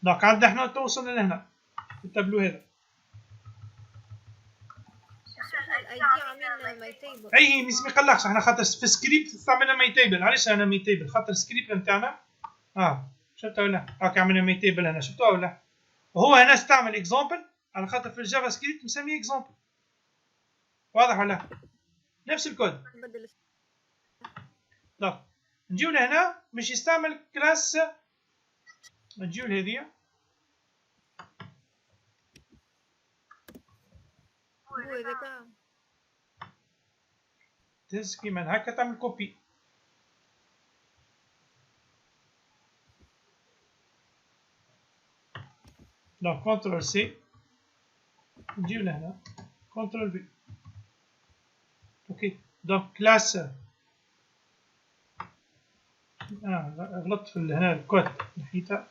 دونك عندنا حنا توصلنا لهنا في التابلو هذا اي مش ما يقلقش احنا خاطر في سكريبت استعملنا ماي تيبل علاش انا ماي تيبل خاطر السكريبت نتاعنا شفتوا ولا هاك عملنا ماي تيبل هنا شفتوا ولا وهو هنا استعمل اكزامبل على خاطر في الجافا سكريبت مسميه اكزامبل واضح ولا نفس الكود دونك نجيو لهنا باش يستعمل كلاس نجيو لهذه تهز كيما هكا تعمل كوبي دونك كونترول سي نجيو لهنا كونترول في اوكي دونك كلاس غلطت في هنا الكود نحيتها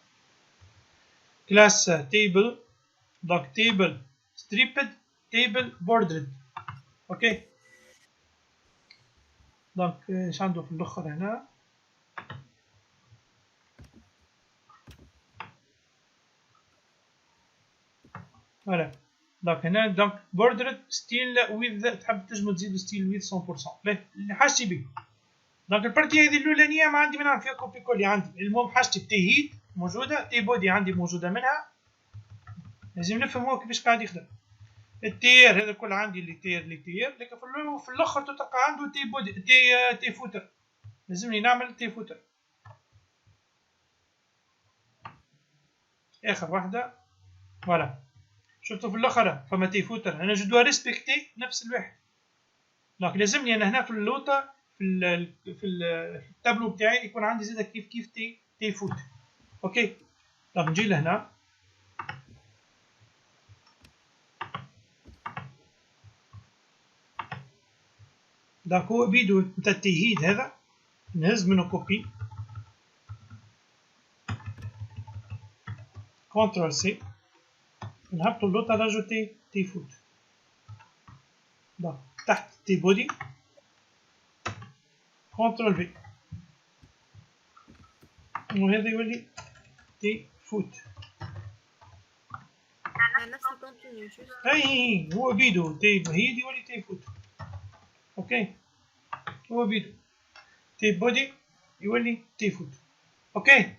كلاس تيبل دونك تيبل ستريبد تيبل بوردرد اوكي دونك ايش عنده في الاخر هنا فوالا دونك هنا دونك بوردرد ستيل ويز تحب تجمد تزيد ستيل ويز 100% اللي حاجتي به دونك البارتي هذه الاولانيه ما عندي منها فيها كوبي كولي عندي المهم حاجتي تي هيت موجوده تي بودي عندي موجوده منها لازم نفهم هو كيفاش قاعد يخدم التير هذا كل عندي اللي تير لكن في الاخر تلقى عنده تي بودي تي فوتر لازمني نعمل تي فوتر اخر واحده فوالا شفتوا في الاخر فما تي فوتر انا جو دو ريسبكتي نفس الواحد دونك لازمني انا هنا في اللوطه في التابلو بتاعي يكون عندي زاده كيف تي فوت اوكي دونك نجي لهنا دونك هو بيدو نتاع التيهيد هذا نهز منه كوبي كونترول سي نهبطو اللوطه راجوتي تي فوت دونك تحت تي بودي كونترول في وهذا يولي تي فوت نفس الكونتينيو اي هو بيدو تي هيد يولي تي فوت اوكي هو بيدو تي بودي يولي تي فوت اوكي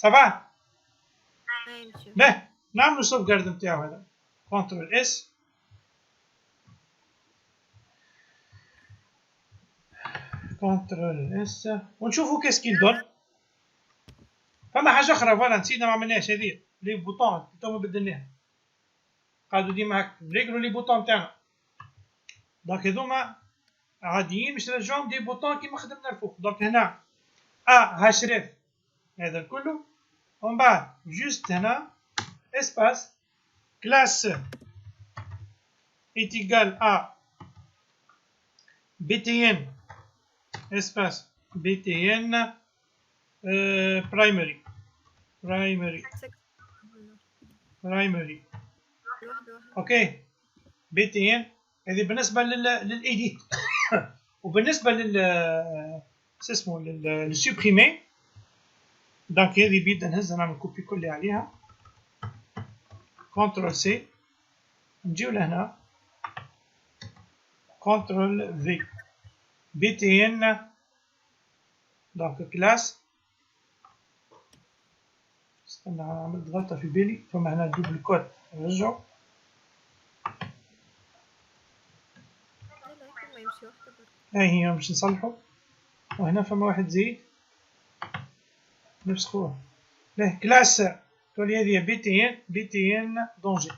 Ça va؟ Oui, monsieur. Ben, نعملوا sauvegarde نتاعو هذا. CTRL S. CTRL S. ونشوفوا qu'est-ce qu'il donne. فما حاجة أخرى فوالا نسينا ما عملناهاش هذه. لي بوطون تو بدلناها. قعدوا ديما هكا نريقلوا لي بوطون تاعنا. دونك هذوما عاديين باش نرجعوهم دي بوطون كيما خدمنا الفوق. دونك هنا هاشريف هذا كله. ومن بعد جوست هنا اسباس كلاس est égal à btn espace btn primary اوكي btn هذه بالنسبه للايديت وبالنسبه شو اسمه للسوبريمي. دونك هذه بيد نهزها نعمل كوبي كلي عليها كنترول سي نجيو لهنا كنترول في بي تي ان دونك كلاس. استنى عملت غلطة في بالي فما هنا دوبل كود نرجعو. هاي هي باش نصلحو وهنا فما واحد زيد نفسخوه. له كلاس تولي هذه بي تي ان دونجي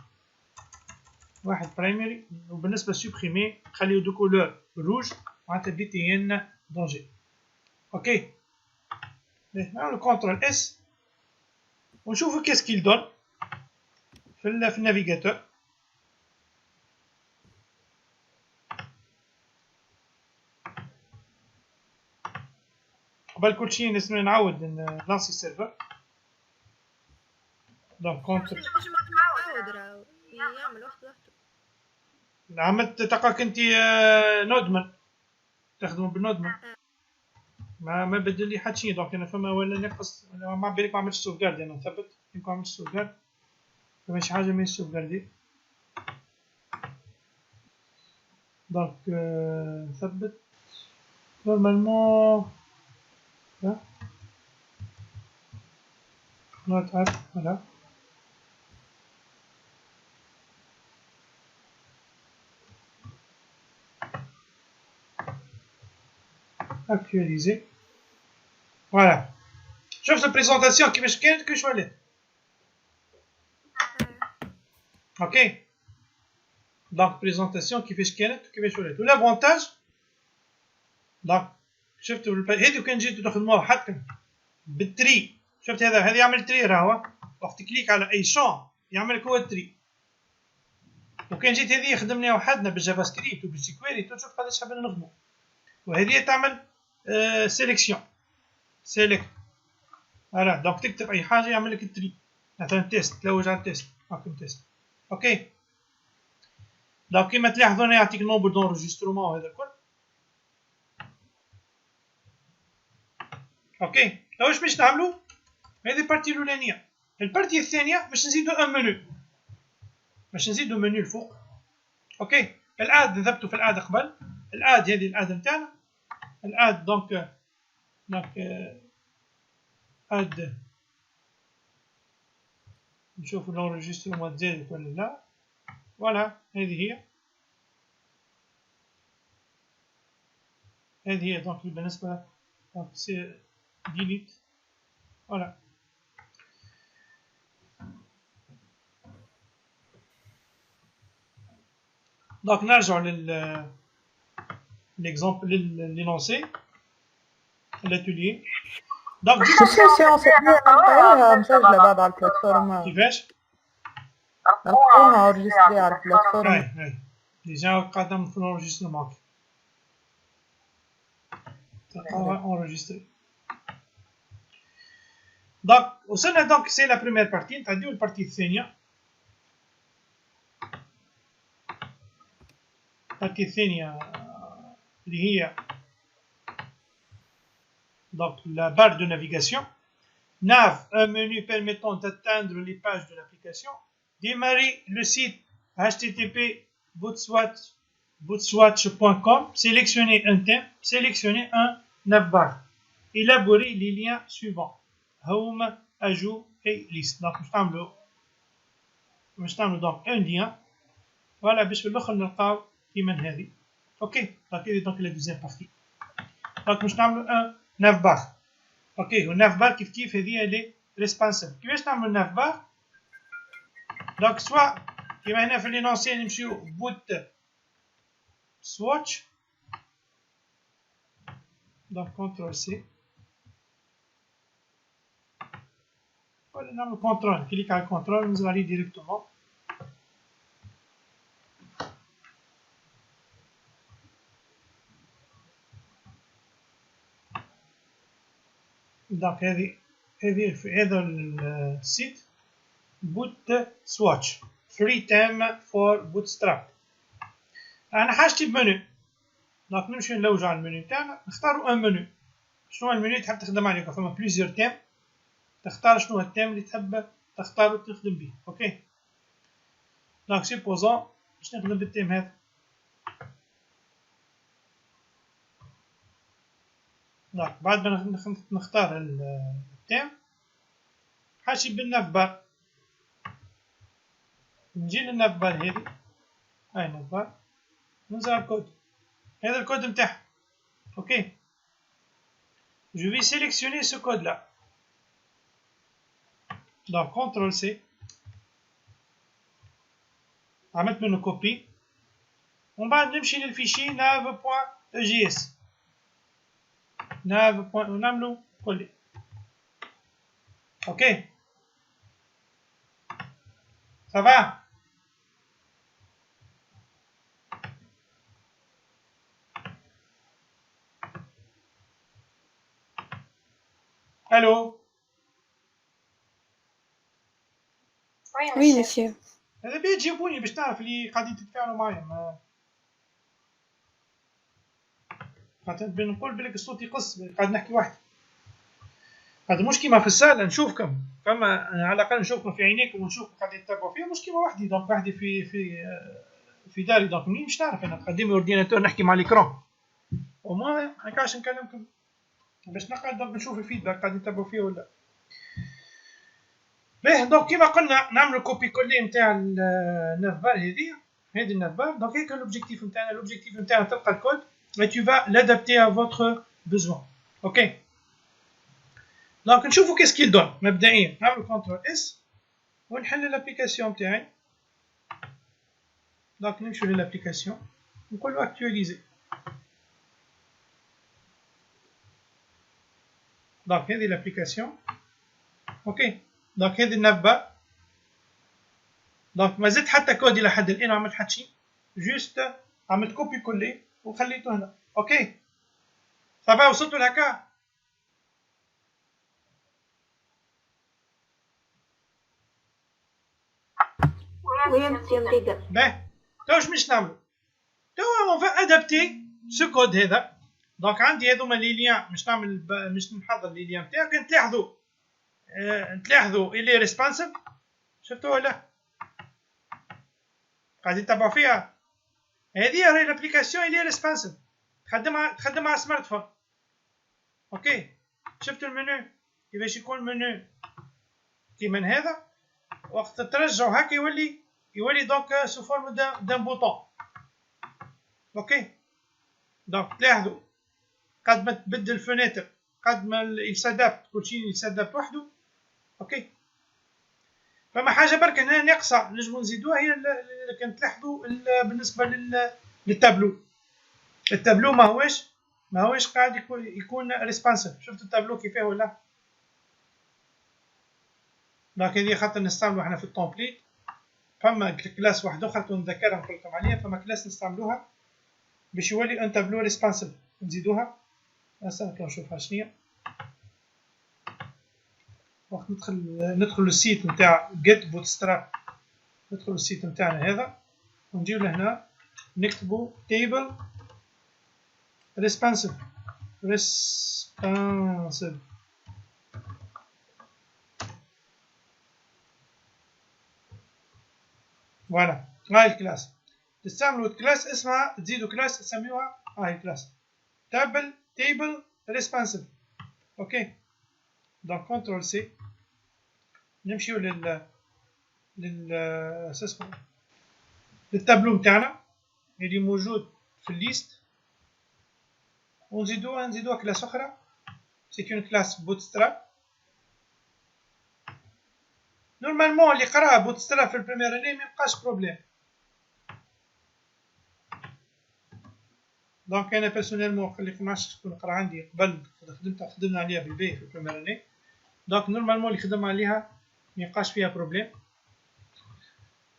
واحد برايمري وبالنسبة سوبريمي خليو دو كولور روج معناتها بي تي ان دونجي. اوكي نعملو كونترول اس ونشوفو كيس كيل دون في النافيغاتور. قبل كل شيء لازم نعاود نلانسي السيرفر. دونك كونترول يعمل وحده عملت تلقاك انت نودمن تخدموا بالنودمن ما بدل لي حتى شيء. دونك انا فما ولا نقص ما بالك ما عملتش سوفغارد انا نثبت يمكن عملت سوفغارد فما شي حاجه من سوفغاردي. دونك نثبت نورمالمون نوت اب فوالا actualiser. Voilà. شفت البريزونطاسيون كيفاش كانت كيفاش ولات. اوكي دونك بريزونطاسيون كيفاش كانت وكيفاش ولات. والافونتاج دونك شفتوا هذو كان جيتو تخدموها حتى بالتري. شفت هذا يعمل تري راهو وقت كليك على اي شون يعمل لك هو التري. وكان جيت هذه خدمناها وحدنا بالجافا سكريبت وبالسيكويري تشوف قداش حبينا نخدمو. وهذه تعمل سيليكسيون سيليكت فوالا. دونك تكتب اي حاجه يعمل لك التري مثلا تيست تلوج على التيست هاكم تيست. اوكي دونك كيما تلاحظوا هنا يعطيك نومبر دونجسترومون وهذا الكل. اوكي واش باش نعملو هذه البارتي الاولانيه. البارتي الثانيه باش نزيدو ان منو باش نزيدو منو الفوق. اوكي الاد ذهبتو في الاد قبل الاد هذه الاد نتاعنا الاد دونك اد نشوفو لونجسترومون تزادت ولا لا. فوالا هذه هي دونك بالنسبه دونك سي ديليت فوالا. دونك نرجعو l'exemple اللي لونسي l'atelier. دونك السيونس نلقاوها مسجلة بعد على البلاتفورم. كيفاش؟ نلقاوها اورجستري على البلاتفورم. هاي ديجا قادم في l'enregistrement تلقاوها اونجستري. دونك وصلنا دونك سي لا بروميير بارتي نتعديو البارتي الثانية. البارتي الثانية اللي هي donc la barre de navigation. Nav, un menu permettant d'atteindre les pages de l'application. Démarrer le site http bootswatch.com. Sélectionnez un thème, sélectionnez un navbar. Élaborer les liens suivants. Home, ajout et liste. Donc باش نعملو donc un lien voilà باش في الاخر نلقاو كيما هذه. اوكي دونك هذه دونك لا دوزيام بارتي. دونك باش نعملو ان ناف بار. اوكي والناف بار كيف هذه لي ريسبونسابل. كيفاش نعملو ناف بار؟ دونك سوا كيما هنا في لينونسيال نمشيو بوت سواتش. دونك كونترول سي ولا نعملو كونترول كليك على الكونترول ننزل عليه ديريكتومون. دونك هذا السيت بوت سواتش فري تام فور بوتستراب. انا حاجتي بمنيو دونك نمشيو نلوجو على المنيو تاعنا نختارو ان منيو. شنو المنيو تحب تخدم عليه؟ فما بليزيور تيم تختار شنو التيم اللي تحب تختارو تخدم به. اوكي دونك سيبوزون باش نخدم بالتيم هذا. دونك بعد ما نختار التيم حاجتي بالناف بار نجي للناف بار هذه. هاي ناف بار ننزل على الكود. هذا الكود نتاعها. اوكي je vais sélectionner ce code là. donc CTRL C عملت منه كوبي ومن بعد نمشي للفيشي nav.egs nav. ونعملو كولي. اوكي صافا. الو Oui, monsieur. هذا بيه تجيبوني باش تعرف اللي قاعدين تتفاعلوا معايا. خاطر بنقول بلك الصوت يقص قاعد نحكي وحدي. هذا مش كيما في السالة نشوفكم فما على الأقل نشوفكم في عينيكم ونشوفكم قاعدين تتابعوا فيها. مش كيما وحدي دونك وحدي في داري دونك منين باش نعرف أنا قدامي أورديناتور نحكي مع الإكران وما هكاش نكلمكم باش نقعد دونك نشوف الفيدباك قاعدين تتابعوا فيه ولا. باهي دونك كيما قلنا نعملو كوبي كولي نتاع الناف بار هذه الناف بار. دونك هيك لوبجيكتيف نتاعنا. لوبجيكتيف نتاعنا تلقى الكود et tu vas l'adapter à votre besoin. ok donc نشوفوا qu'est-ce qu'il donne. مبدئيا نعمل كنترول اس ونحل l'application تاعي. donc نمشيو للapplication ونقولوا actualiser. donc هذه l'application. ok donc هذه الناف بار. donc ما زدت حتى كود الى حد الان ما عملت حتى شيء جوست عملت كوبي كولي وخليته هنا. اوكي صافا وصلتوا لهكا. Oui, monsieur Mbriga. باهي تو واش باش نعملو؟ تو اون فا ادابتي سو كود هذا. دونك عندي هذوما لي ليان باش نحضر لي ليان تاعك. تلاحظوا اللي ريسبونسيف شفتوا ولا قاعدين تتابعوا فيها. هذه راهي لابليكاسيون اللي ريسبونسيف تخدمها على سمارت فون. اوكي شفتوا المنيو كيفاش يكون المنيو كيما هذا وقت ترجعوا هكا يولي دونك سو فورم دان بوطون. اوكي دونك تلاحظوا قد ما تبدل الفناتر قد ما يسادابت كلشي يسادابت وحده. اوكي فما حاجه برك هنا ناقصه نجمو نزيدوها هي كان تلاحظوا بالنسبه للتابلو. التابلو ماهوش قاعد يكون ريسبونسيف. شفتوا التابلو كيفاه ولا؟ دونك هذه خاطر نستعملوها احنا في التومبليت. فما كلاس واحده اخرى نذكرها نقول لكم عليها. فما كلاس نستعملوها باش يولي ان تابلو ريسبونسيف نزيدوها. هسه نشوفها شنو وقت ندخل للسيت نتاع جيت بوتستراب. ندخل للسيت نتاعنا هذا ونجيو لهنا نكتبو تيبل responsive فوالا. هاي الكلاس تستعملوا كلاس اسمها تزيدوا كلاس تسميوها هاي الكلاس تيبل responsive. اوكي دونك كنترول سي نمشيو للتابلو نتاعنا اللي موجود في الليست، ونزيدوها كلاس اخرى. سي اون كلاس بوتستراب. نورمالمون اللي قراها بوتستراب في البريمير اني ميبقاش بروبليم. دونك انا بيرسونيلمون اللي ماعرفتش شكون قرا عندي قبل خدمنا عليها بالبي في البريمير اني. دونك نورمالمون اللي خدم عليها ميبقاش فيها بروبليم.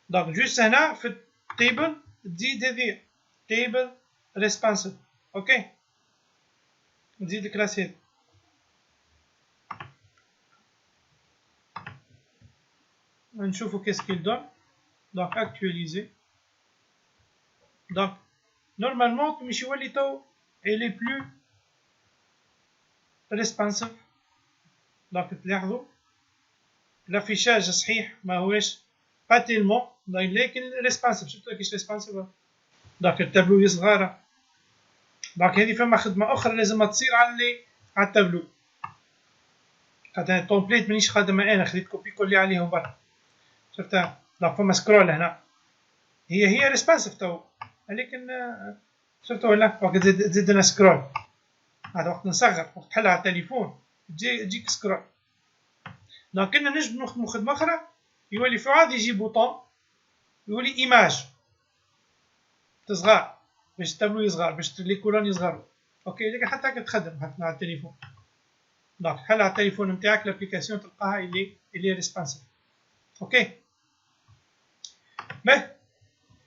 دونك جوست هنا في التيبل تزيد هذه تيبل ريسبونسيف. اوكي، نزيد الكلاس هذه. نشوفوا qu'est-ce qu'il donne. Donc actualiser. Donc normalement تمشي يولي تو elle est plus responsive. donc تلاحظوا الافيشاج صحيح ما هوش با تيلمون لكن responsive. شفتوا كيش responsive. donc التابلو يصغر. donc هذه فما خدمه اخرى لازم تصير على التابلو. خاطر التومبليت مانيش خادمه انا، خديت كوبي كولي عليهم برا. شفتها. دونك فما سكرول هنا هي ريسبونسيف تو، ولكن شفتوا ولا وقت تزيد لنا سكرول. هذا وقت نصغر، وقت تحلها على التليفون تجيك سكرول. دونك كنا نجم نخدمو خدمه اخرى يولي في عاد يجي بوطون يولي ايماج تصغر باش التابلو يصغر، باش لي كولون يصغروا. اوكي، لكن حتى هكا تخدم حتى على التليفون. دونك حلها على التليفون نتاعك لابليكاسيون تلقاها اللي ريسبونسيف. اوكي باهي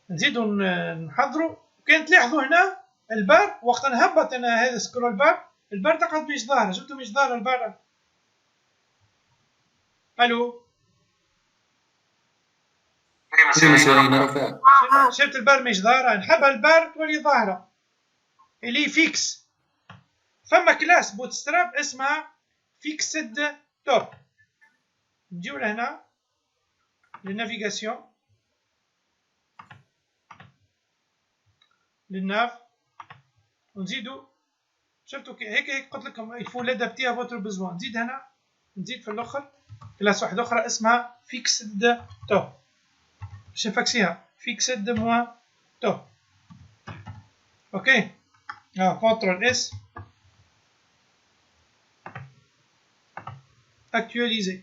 نزيدو نحضرو. كان تلاحظوا هنا البار وقت نهبط انا هذا سكرول بار، البار تقعد مش ظاهره. شفتوا مش ظاهره البار. الو شفت البار مش ظاهره. نحبها البار تولي ظاهره اللي فيكس. فما كلاس بوتستراب اسمها فيكسد توب. نجيو لهنا للنافيغاسيون للناف ونزيدو. شفتوا هيك قلت لكم يفو لادابتي ا فوتر بيزوان. نزيد هنا، نزيد في الاخر كلاس واحده اخرى اسمها فيكسد توب باش نفكسيها فيكسد موان توب. اوكي كونترول اس اكtualiser.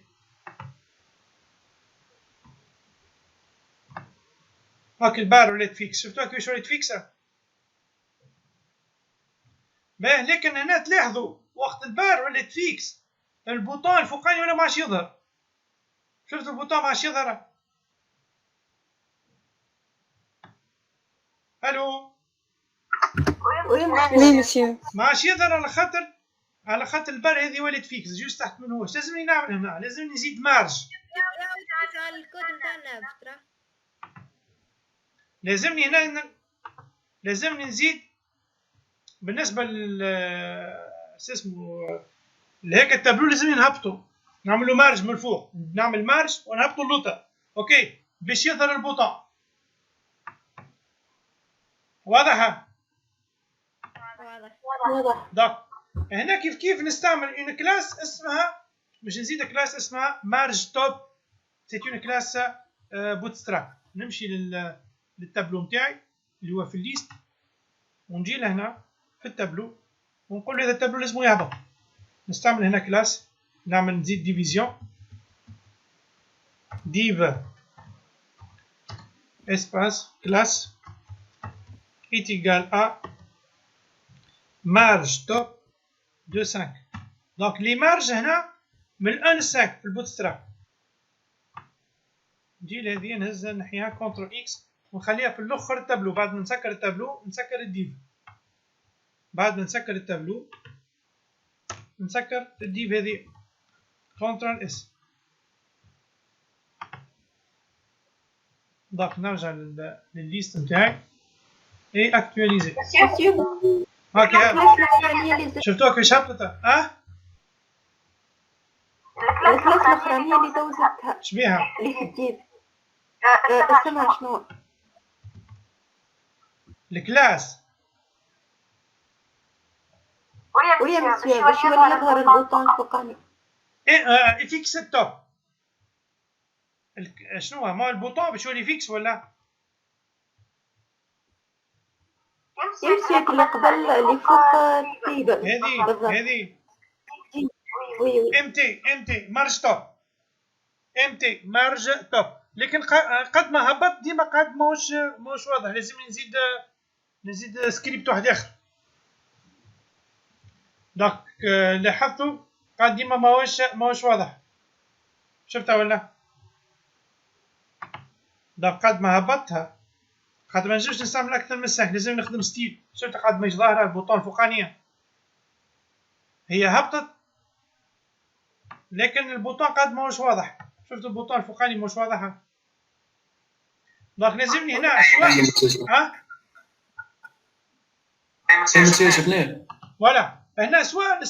هاك البار ولات فيكس. شفتوها كيفاش ولات فيكسه. باه لكن هنا تلاحظوا وقت البار ولات فيكس البوطون الفوقاني ولا ماعادش يظهر. شفتوا البوطون ماعادش يظهر. الو وي مسيو. ماعادش يظهر على خاطر البار هذه ولات فيكس جوست تحت من هو. لازمني نعمل هنا، لازم نزيد مارج. لازمني هنا لازمني نزيد بالنسبه اسمه لهيك التابلو لازمني نهبطو، نعملو مارج من الفوق. نعمل مارج ونهبطو اللوطه. اوكي باش يظهر البوطون. واضحه؟ واضح. دونك هنا كيف نستعمل اون كلاس اسمها، باش نزيد كلاس اسمها مارج توب. سي اون كلاس بوتستراب. نمشي للتابلو نتاعي اللي هو في الليست، ونجي لهنا في التابلو ونقول له هذا التابلو لازم يهبط. نستعمل هنا كلاس، نعمل نزيد ديفيزيون div espace classe est égal à marge top de 5. donc les marges هنا من 1 ل 5 في البوتستراب. نجي لهذه نهزها نحيها كونترول اكس ونخليها في الاخر التابلو. بعد ما نسكر التابلو نسكر الديف. بعد ما نسكر التابلو نسكر الديف هذه كونترول اس. دونك نرجع للليست نتاعي اي اكtualiser. هاكا شفتوها كيفاش هبطت؟ الكلاس الاخرانيه اللي دوزتها شبيها؟ اللي في الديب اسمها شنو؟ الكلاس ويا مسيو باش يولي يظهر البوطون الفوقاني. فيكس التوب. شنو هو؟ ما البوطون باش يولي فيكس ولا؟ يمشي اللي قبل اللي فوق التيبل. هذه وي وي. امتي مارج توب. امتي مارج توب. لكن قد ما هبط ديما قد ماهوش واضح. لازم نزيد سكريبت واحد اخر. دونك لاحظتوا قد ديما ماهوش واضح. شفتها ولا؟ دونك قد ما هبطتها خاطر ما نجمش نستعمل اكثر من سهل. لازم نخدم ستيل. شفت قد ما ظاهره البوطون الفوقانيه هي هبطت، لكن البوطون قد ماهوش واضح. شفت البوطون الفوقاني ماهوش واضح. دونك لازمني هنا ها فوالا. هنا سواء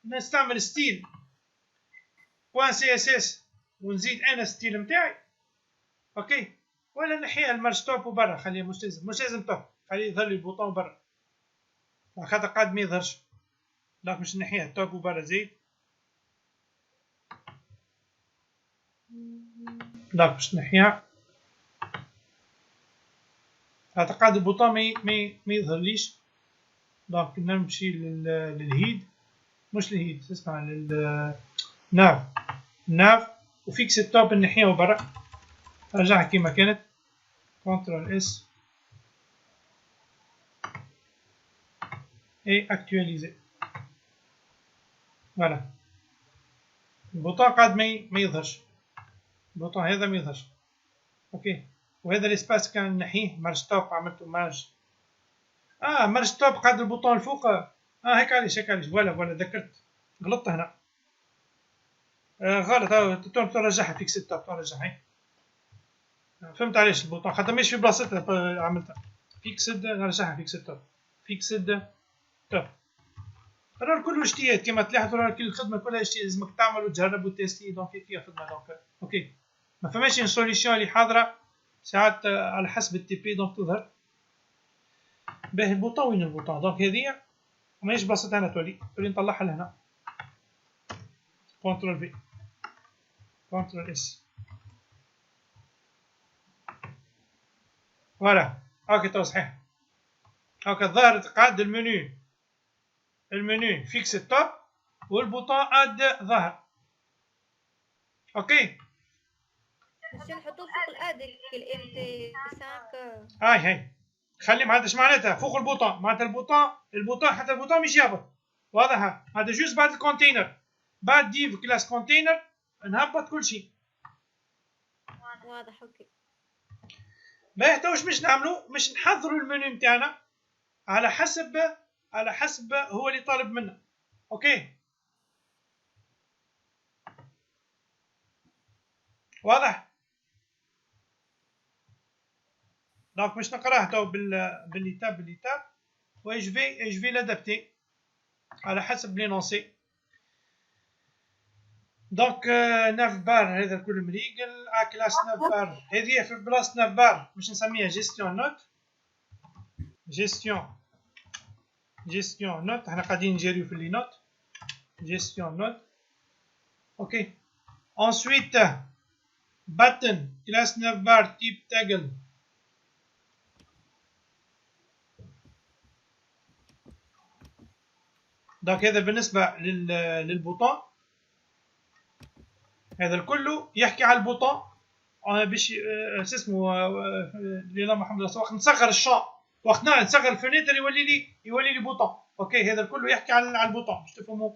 نستعمل ستيل بوان سي اس اس ونزيد انا ستيل نتاعي، اوكي، ولا نحيها المارج توب وبرا. خليه مش لازم توب، خليه يظهر لي البوطون برا خاطر قاعد ما يظهرش. دونك باش نحيها توب وبرا زيد. دونك باش نحيها خاطر قاعد البوطون ما يظهرليش. دونك نمشي للهيد، مش للهيد اسمها ناف وفيكس التوب نحيها وبرا. رجعها كيما كانت. كنترول اس اي اكتواليزي. فوالا البوطون قاعد ما يظهرش. البوطون هذا ما يظهرش، اوكي. وهذا الاسباس كان نحيه مارج توب. عملته مارج توب قاعد البوطون الفوق. هيك علاش فوالا ذكرت غلطت هنا. غلط. ترجعها فيكس التوب. ترجعها. فهمت علاش البوطون خاطر ماشي في بلاصتها عملتها فيكسد. نرجعها فيكسد توب. راه الكل اجتهاد كما تلاحظوا. راه كل الخدمه كلها اجتهاد. لازمك تعمل وتجرب وتيستي. دونك فيها خدمه. دونك اوكي ما فماش ان سوليسيون اللي حاضره ساعات على حسب التي بي. دونك تظهر باه البوطون. وين البوطون؟ دونك هذه ماهيش بلاصتها هنا. تولي نطلعها لهنا. كنترول في كنترول اس. فوالا اوكي تو صحيح. اوكي ظهرت قاعد المنيو فيكس التوب والبوطون اد ظهر. اوكي باش نحطو فوق الادي الام تي 5. هاي خلي معناتها معناتها فوق البوطون. معناتها البوطون حتى البوطون مش يهبط. واضحه. هذا جوست بعد الكونتينر. بعد ديف كلاس كونتينر نهبط كل شيء. واضح اوكي. باهي تو واش باش نعملو؟ باش نحضروا المنيو نتاعنا على حسب هو اللي طالب منا. اوكي واضح. دونك باش نقراه تو بالليتاب و جو في لادابتي على حسب لينونسي. دونك 9 بار هذا الكل مريقل. كلاس 9 بار هذه في بلاصه 9 بار باش نسميها جيستيون نوت. احنا قاعدين نجريو في لي نوت. جيستيون نوت اوكي. انسويت باتن كلاس 9 بار تيب تاجل. دونك هذا بالنسبه للبوطون. هذا الكل يحكي على البوطون باش اسمه اللهم محمد رسول. وقت نصغر الشون وقت نصغر الفينيتر يولي لي بوطون. اوكي هذا الكل يحكي على البوطون باش تفهموا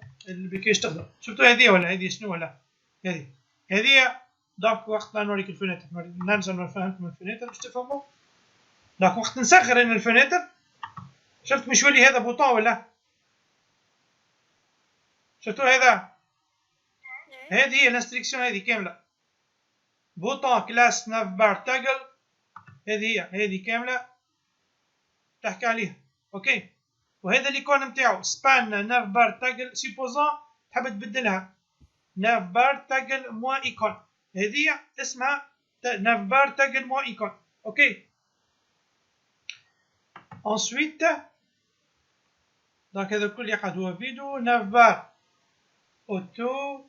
كيفاش تخدم. شفتوا هذه ولا هذه شنو ولا هذه دونك وقت نوريك الفينيتر نرجع نفهمكم الفينيتر باش تفهموا. دونك وقت نصغر انا الفينيتر شفت مش يولي هذا بوطون ولا شفتوا هذا. هذه هي الانستركسيون هذه كامله. بوطون كلاس 9 بار تاجل. هذه كامله تحكي عليها. اوكي وهذا ليكون نتاعو سبان 9 بار تاجل. سيبوزون تحب تبدلها 9 بار تاجل موان ايكون. هذه اسمها 9 بار تاجل موان ايكون. اوكي انسويت دونك هذا الكل يقعد هو فيديو 9 بار اوتو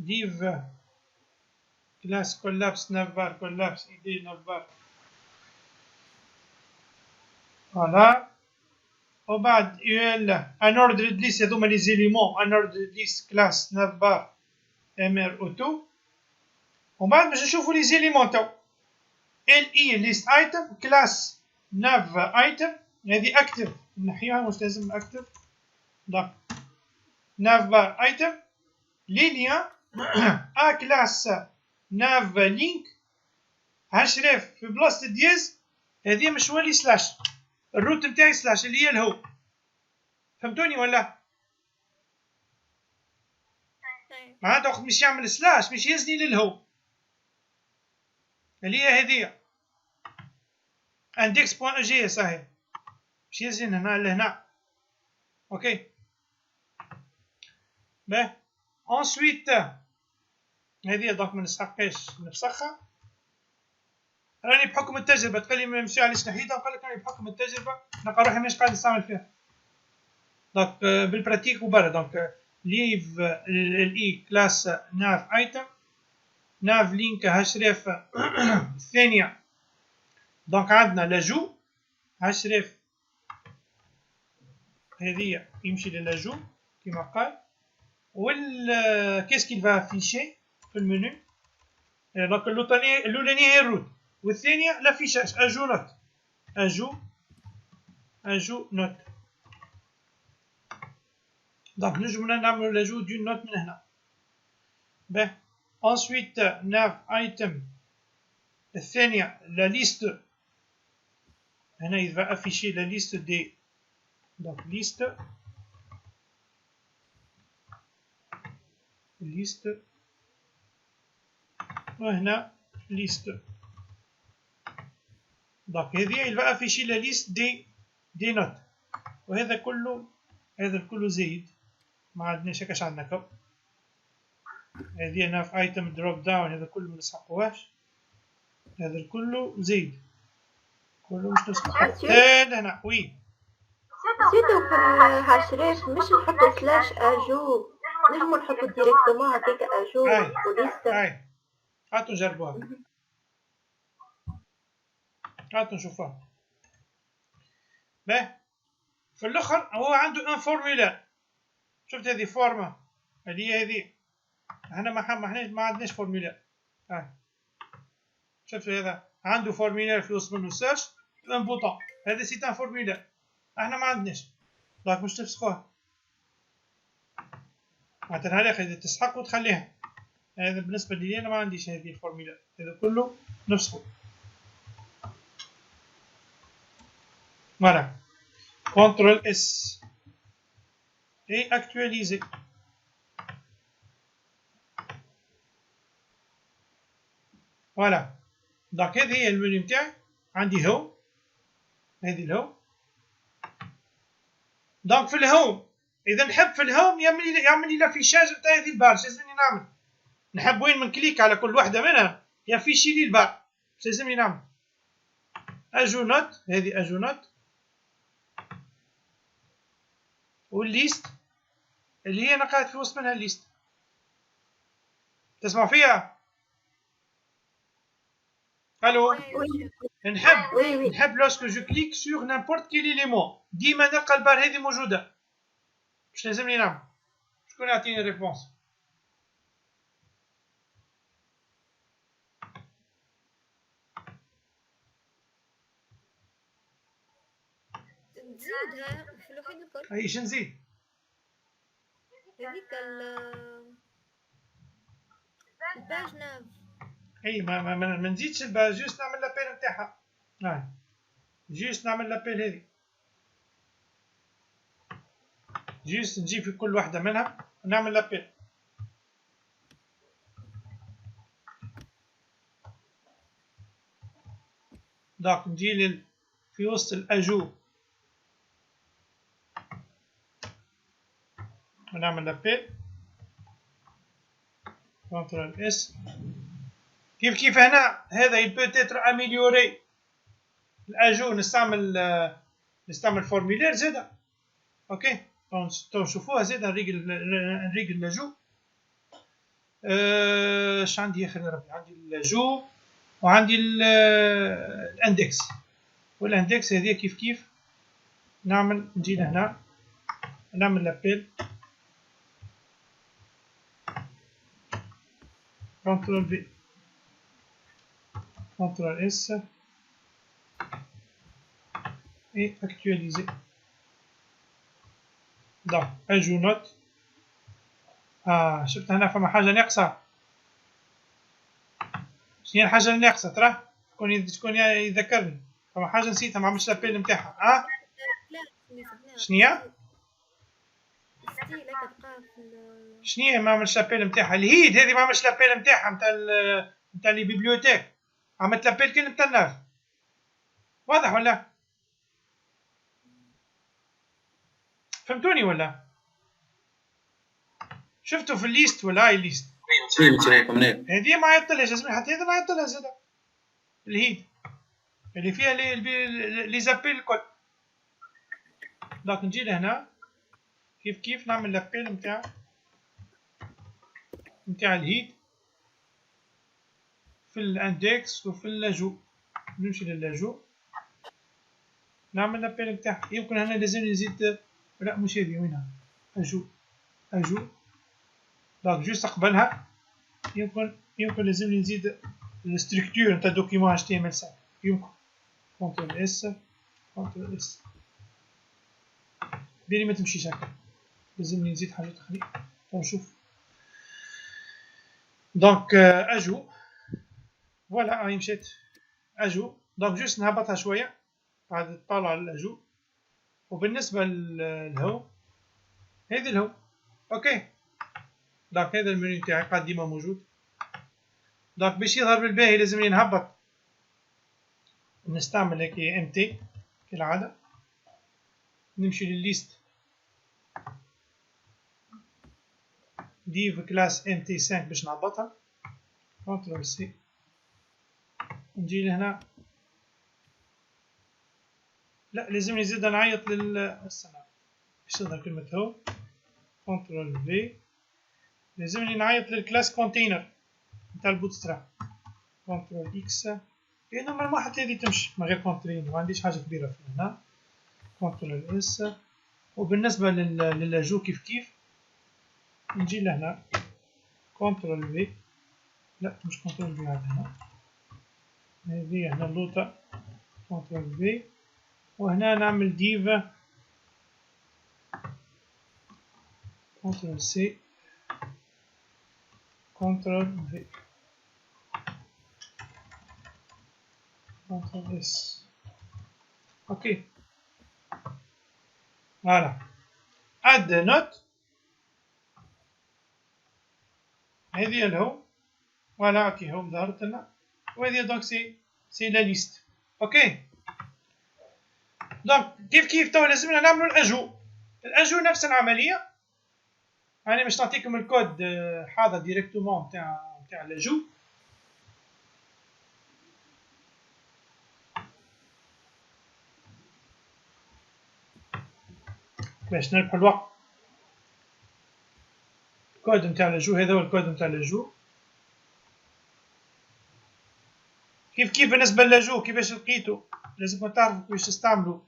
div كلاس كولابس 9 بار كولابس ايدي 9 بار. فوالا. وبعد ان اوردرد ليست هذوما لي زيليمون ان اوردرد ليست كلاس 9 بار ام ار اوتو. ومن بعد باش نشوفوا لي زيليمون تو ال اي ليست ايتم كلاس 9 ايتم هذه اكتف نحيها مش لازم اكتف. دونك 9 بار ايتم لي ليان ا كلاس 9 لينك هاشريف في بلاصه دياز هذه مش ولي سلاش الروت نتاعي سلاش اللي هي الهو. فهمتوني ولا؟ معناتها وقت مش يعمل سلاش مش يزني للهو اللي هي هذه اندكس بوان جي صحيح مش يزن هنا لهنا. اوكي باه انسويت هذه دونك ما نسحقهاش نفسخها. راني بحكم التجربه تقول لي مشي علاش نحيدها نقول لك راني بحكم التجربه نلقى روحي مانيش قاعد نستعمل فيها. دونك بالبراتيك وبرا دونك ليف الاي كلاس ناف ايتم ناف لينك هاشريف الثانيه دونك عندنا لاجو هاشريف هذه يمشي للاجو كما قال. وال كيس كيل فا افيشي في المنيو دونك الاولانيه هي الروت والثانيه لافيشاج اجو نوت اجو نوت. دونك نجمو نعملو لاجو دون نوت من هنا. باه ensuite ناف ايتم الثانيه لا ليست هنا يبقى افيشي لا ليست دي دونك ليست وهنا ليست. دونك هذه يبقى افيشي لا ليست دي نوت. وهذا كله زايد ما عندناش هكاش عندنا كو هذه ناف ايتم دروب داون هذا كله ما نسحقوهاش هذا كله زايد كله مش نسحقوه. هنا وي نسيتو في الهاشريف مش نحطو سلاش اجو نجمو نحطو ديريكتومون هكاك اجو وليست. هاي هاتو نجربوها هاتو نشوفوها. باه في الاخر هو عنده ان فورمولير. شفت هذه فورما اللي هي هذه احنا ما عندناش فورمولير. شفت هذا عنده فورمولير في وسط منه سيرش ان بوطون هذا سيت ان فورمولير احنا ما عندناش. دونك باش تفسخوها معناتها هذا اذا تسحق وتخليها. هذا بالنسبه لي انا ما عنديش هذه الفورمولا هذا كله نفسه. فوالا كنترول اس اي اكتواليزي. فوالا دونك هذه هي المنيو نتاعي عندي هو هذه الهو. دونك في الهوم اذا نحب في الهوم يعمل لي لافيشاج نتاع هذه البار. اش لازمني نعمل؟ نحب وين من كليك على كل واحده منها يافيشي لي البار. اش لازمني نعمل؟ اجو نوت هذه اجو نوت والليست اللي هي انا قاعد في وسط منها الليست. تسمعوا فيها؟ الو نحب لوسكو جو كليك سور نامبورت كيل إليمون ديما نلقى البار هذه موجوده. واش لازمني نعمل؟ شكون يعطيني ريبونس؟ تزيدها في الوحيد الكل. ايش نزيد؟ هذيك الباج ناف. اي ما نزيدش الباج جوست نعمل لابيل نتاعها. جوست نعمل لابيل هذه جوست نجي في كل واحده منها ونعمل لابيل. دونك نجي في وسط الاجو ونعمل لابيل كنترول اس. كيف هنا هذا il peut être amélioré الاجو نستعمل فورمولير زاده. اوكي تو نشوفوها زاده نريقل الاجو. اش عندي اخر ربي؟ عندي الجو وعندي الاندكس، والاندكس هذه كيف كيف نعمل، نجي لهنا نعمل لابيل كنترول في كنترول اس اي اكتواليزي. دونك اجو نوت. شفت هنا فما حاجه ناقصه. شنو هي الحاجه الناقصه؟ ترى شكون يذكرني، فما حاجه نسيتها ما عملتش لابيل نتاعها. شنو هي؟ شنو هي ما عملتش لابيل نتاعها؟ الهيد هذه ما عملتش لابيل نتاعها، نتاع لي بيبليوتيك. عملت لابيل كي نتاع الناف. واضح ولا؟ فهمتوني ولا؟ شفتوا في الليست ولا هاي الليست؟ هذه ما عيطلهاش، لازم حتى هذا ما عيطلها زادا. الهيد اللي فيها لي زابيل الكل. دونك نجي لهنا كيف كيف نعمل لابيل نتاع الهيد في الاندكس وفي اللاجو. نمشي للاجو نعمل لابيل نتاعها. يمكن هنا لازم نزيد، لا مش هذه، وينها؟ اجو دونك جوست قبلها يمكن لازم نزيد الستركتور نتاع دوكيمون HTML5. يمكن كنترول اس بيني ما تمشيش هكا، لازم نزيد حاجات اخرى ونشوف. دونك اجو فوالا هاي مشات اجو. دونك جوست نهبطها شويه بعد تطالع على الاجو. وبالنسبه للهو هذه الهو اوكي. دونك هذا المنيو تاعي قاعد ديما موجود. دونك باش يظهر بالباهي لازمني نهبط، نستعمل هيك ام تي كالعاده. نمشي للليست ديف كلاس ام تي 5 باش نهبطها. كنترول سي نجي لهنا. لا لازمني زيد نعيط استنى باش تظهر كلمة هو. كنترول في لازمني نعيط للكلاس كونتينر نتاع البوتستراب. كنترول اكس نورمالمون حتى هذه تمشي من غير كونترين، ما عنديش حاجة كبيرة في هنا. كنترول اس. وبالنسبة للاجو كيف كيف نجي لهنا كنترول في، لا مش كنترول في، هنا هذه هنا اللوطة كنترول في. وهنا نعمل ديف كنترول سي كنترول في كنترول اس اوكي. فوالا اد نوت هذه الهو. فوالا اوكي هو ظهرت لنا. وهذه دونك سي لا ليست اوكي. دونك كيف كيف تو لازمنا نعملوا الاجو نفس العمليه. أنا باش نعطيكم الكود حاضر ديريكتومون نتاع الاجو. باش نربحوا الوقت. الكود نتاع الاجو هذا هو الكود نتاع الاجو. كيف بالنسبه للاجو كيفاش لقيتو لازمكم تعرفوا كيفاش تستعملوا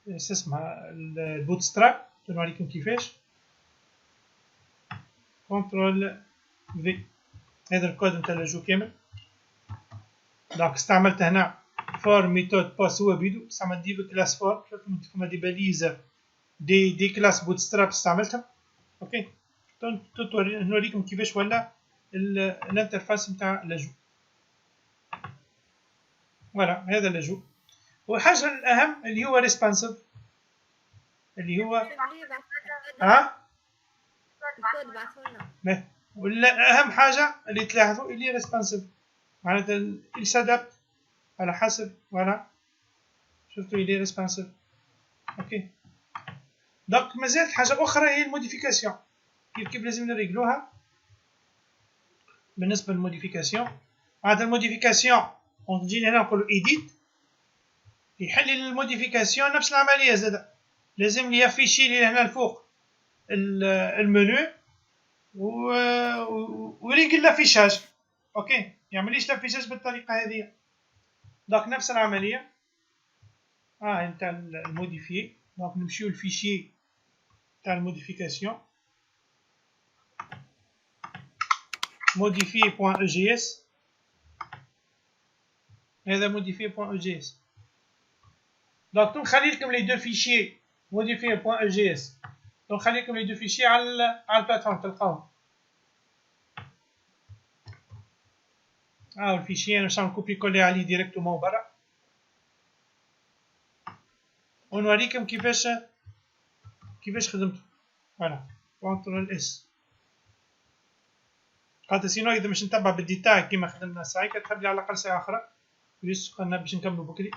اسمها البوتستراب. نوريكم كيفاش. كنترول في هذا الكود نتاع الاجو كامل. دونك استعملت هنا فور ميثود باس هو بيدو. استعملت ديف كلاس فور. شفتوا فما دي باليز دي كلاس بوتستراب استعملتهم اوكي. نوريكم كيفاش ولا الانترفاس نتاع الاجو. فوالا هذا الاجو. والحاجه الاهم اللي هو ريسبونسيف اللي هو الكود بعثولنا. ولا اهم حاجه اللي تلاحظوا اللي ريسبونسيف معناتها يسادبت على حسب. فوالا شفتوا اللي ريسبونسيف اوكي. دونك مازالت حاجه اخرى هي الموديفيكاسيون. كيف لازم نريقلوها. بالنسبه للموديفيكاسيون معناتها الموديفيكاسيون نجي هنا نقولوا ايديت يحل لي الموديفيكاسيون نفس العمليه زاده. لازم لي يافيشي لي هنا الفوق المنيو ويريقل الافيشاج. اوكي، يعمليش الافيشاج بالطريقه هذه. دونك نفس العمليه نتاع الموديفي. دونك نمشيو للفيشي تاع الموديفيكاسيون modifier.egs. هذا modifier.egs. دونك نخلي لكم لي دو فيشي modifier.egs. دونك نخلي لكم لي دو فيشي على البلاتفورم تلقاوهم. الفيشي انا باش نعمل كوبي كولي عليه ديريكتومون برا، ونوريكم كيفاش خدمته. فوالا كونترول اس، خاطر سينو اذا باش نتبع بالديتاي كيما خدمنا ساعه كتحب لي على الاقل ساعه اخرى جوست قلنا باش نكملوا بكري.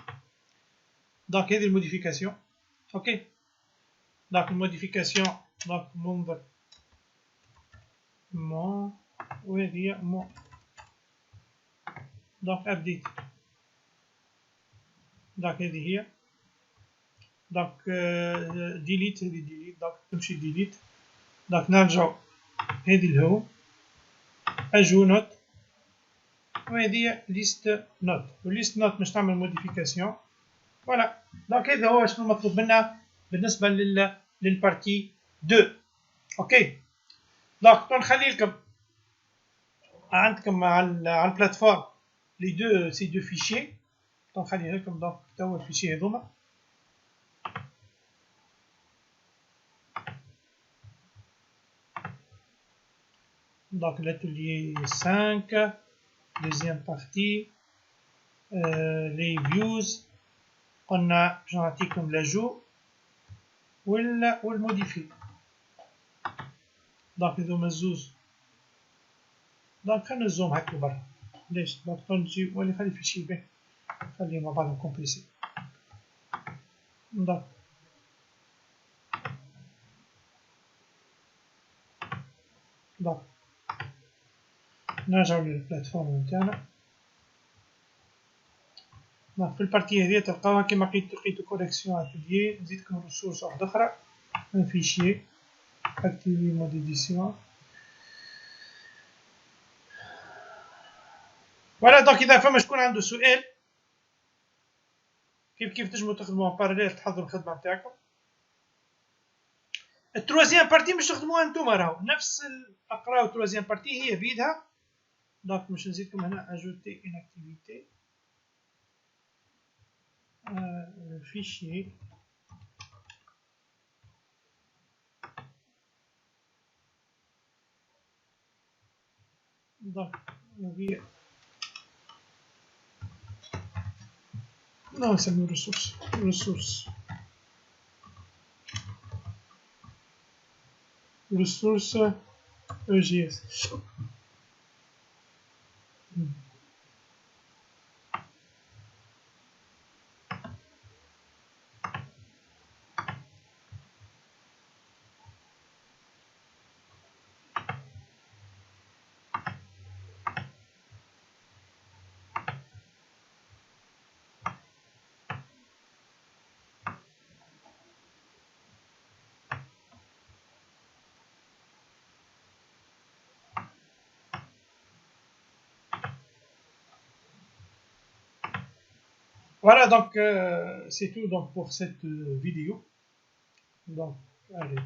دونك هذه الموديفيكاسيون. اوكي، دونك الموديفيكاسيون دونك منظر وهذه دونك ابديت. دونك هذه هي دونك ديليت. هذه ديليت. دونك تمشي ديليت. دونك نرجعو هذه الهو اجو نوت، وهذه ليست نوت. والليست نوت باش تعمل موديفيكاسيون. فوالا دونك هذا هو شنو المطلوب منا بالنسبه للبارتي 2. اوكي، دونك نخلي لكم عندكم على البلاتفورم لي دو سي دو فيشي. دونك نخليها لكم. دونك توا الفيشي هذوما. Donc l'atelier 5, deuxième partie, les views, on a gentil comme l'ajout ou le modifier. Donc les deux زوز. Donc خلينا نزوم هكا برا. ليش؟ donc نجي ولا خلي في شي به. خليهم مع بعضهم كومبريسي. donc نرجعو للبلاتفورم نتاعنا. في البارتي هذه تلقاوها كيما لقيتو كوليكسيون اتيليي. نزيدكم ريسورس واحدة أخرى، ان فيشي اكتيفي مود اديسيون. فوالا دونك إذا فما شكون عنده سؤال كيف تنجمو تخدمو باراليل تحضرو الخدمة نتاعكم. التروازيام بارتي باش تخدموها نتوما، راهو نفس اقراو التروازيام بارتي هي بيدها. دونك باش نزيدكم هنا اجوتي ان اكتيفيتي فيشي دونك هي non نسميو ressource EGS. Voilà, donc c'est tout donc pour cette vidéo. Donc, allez.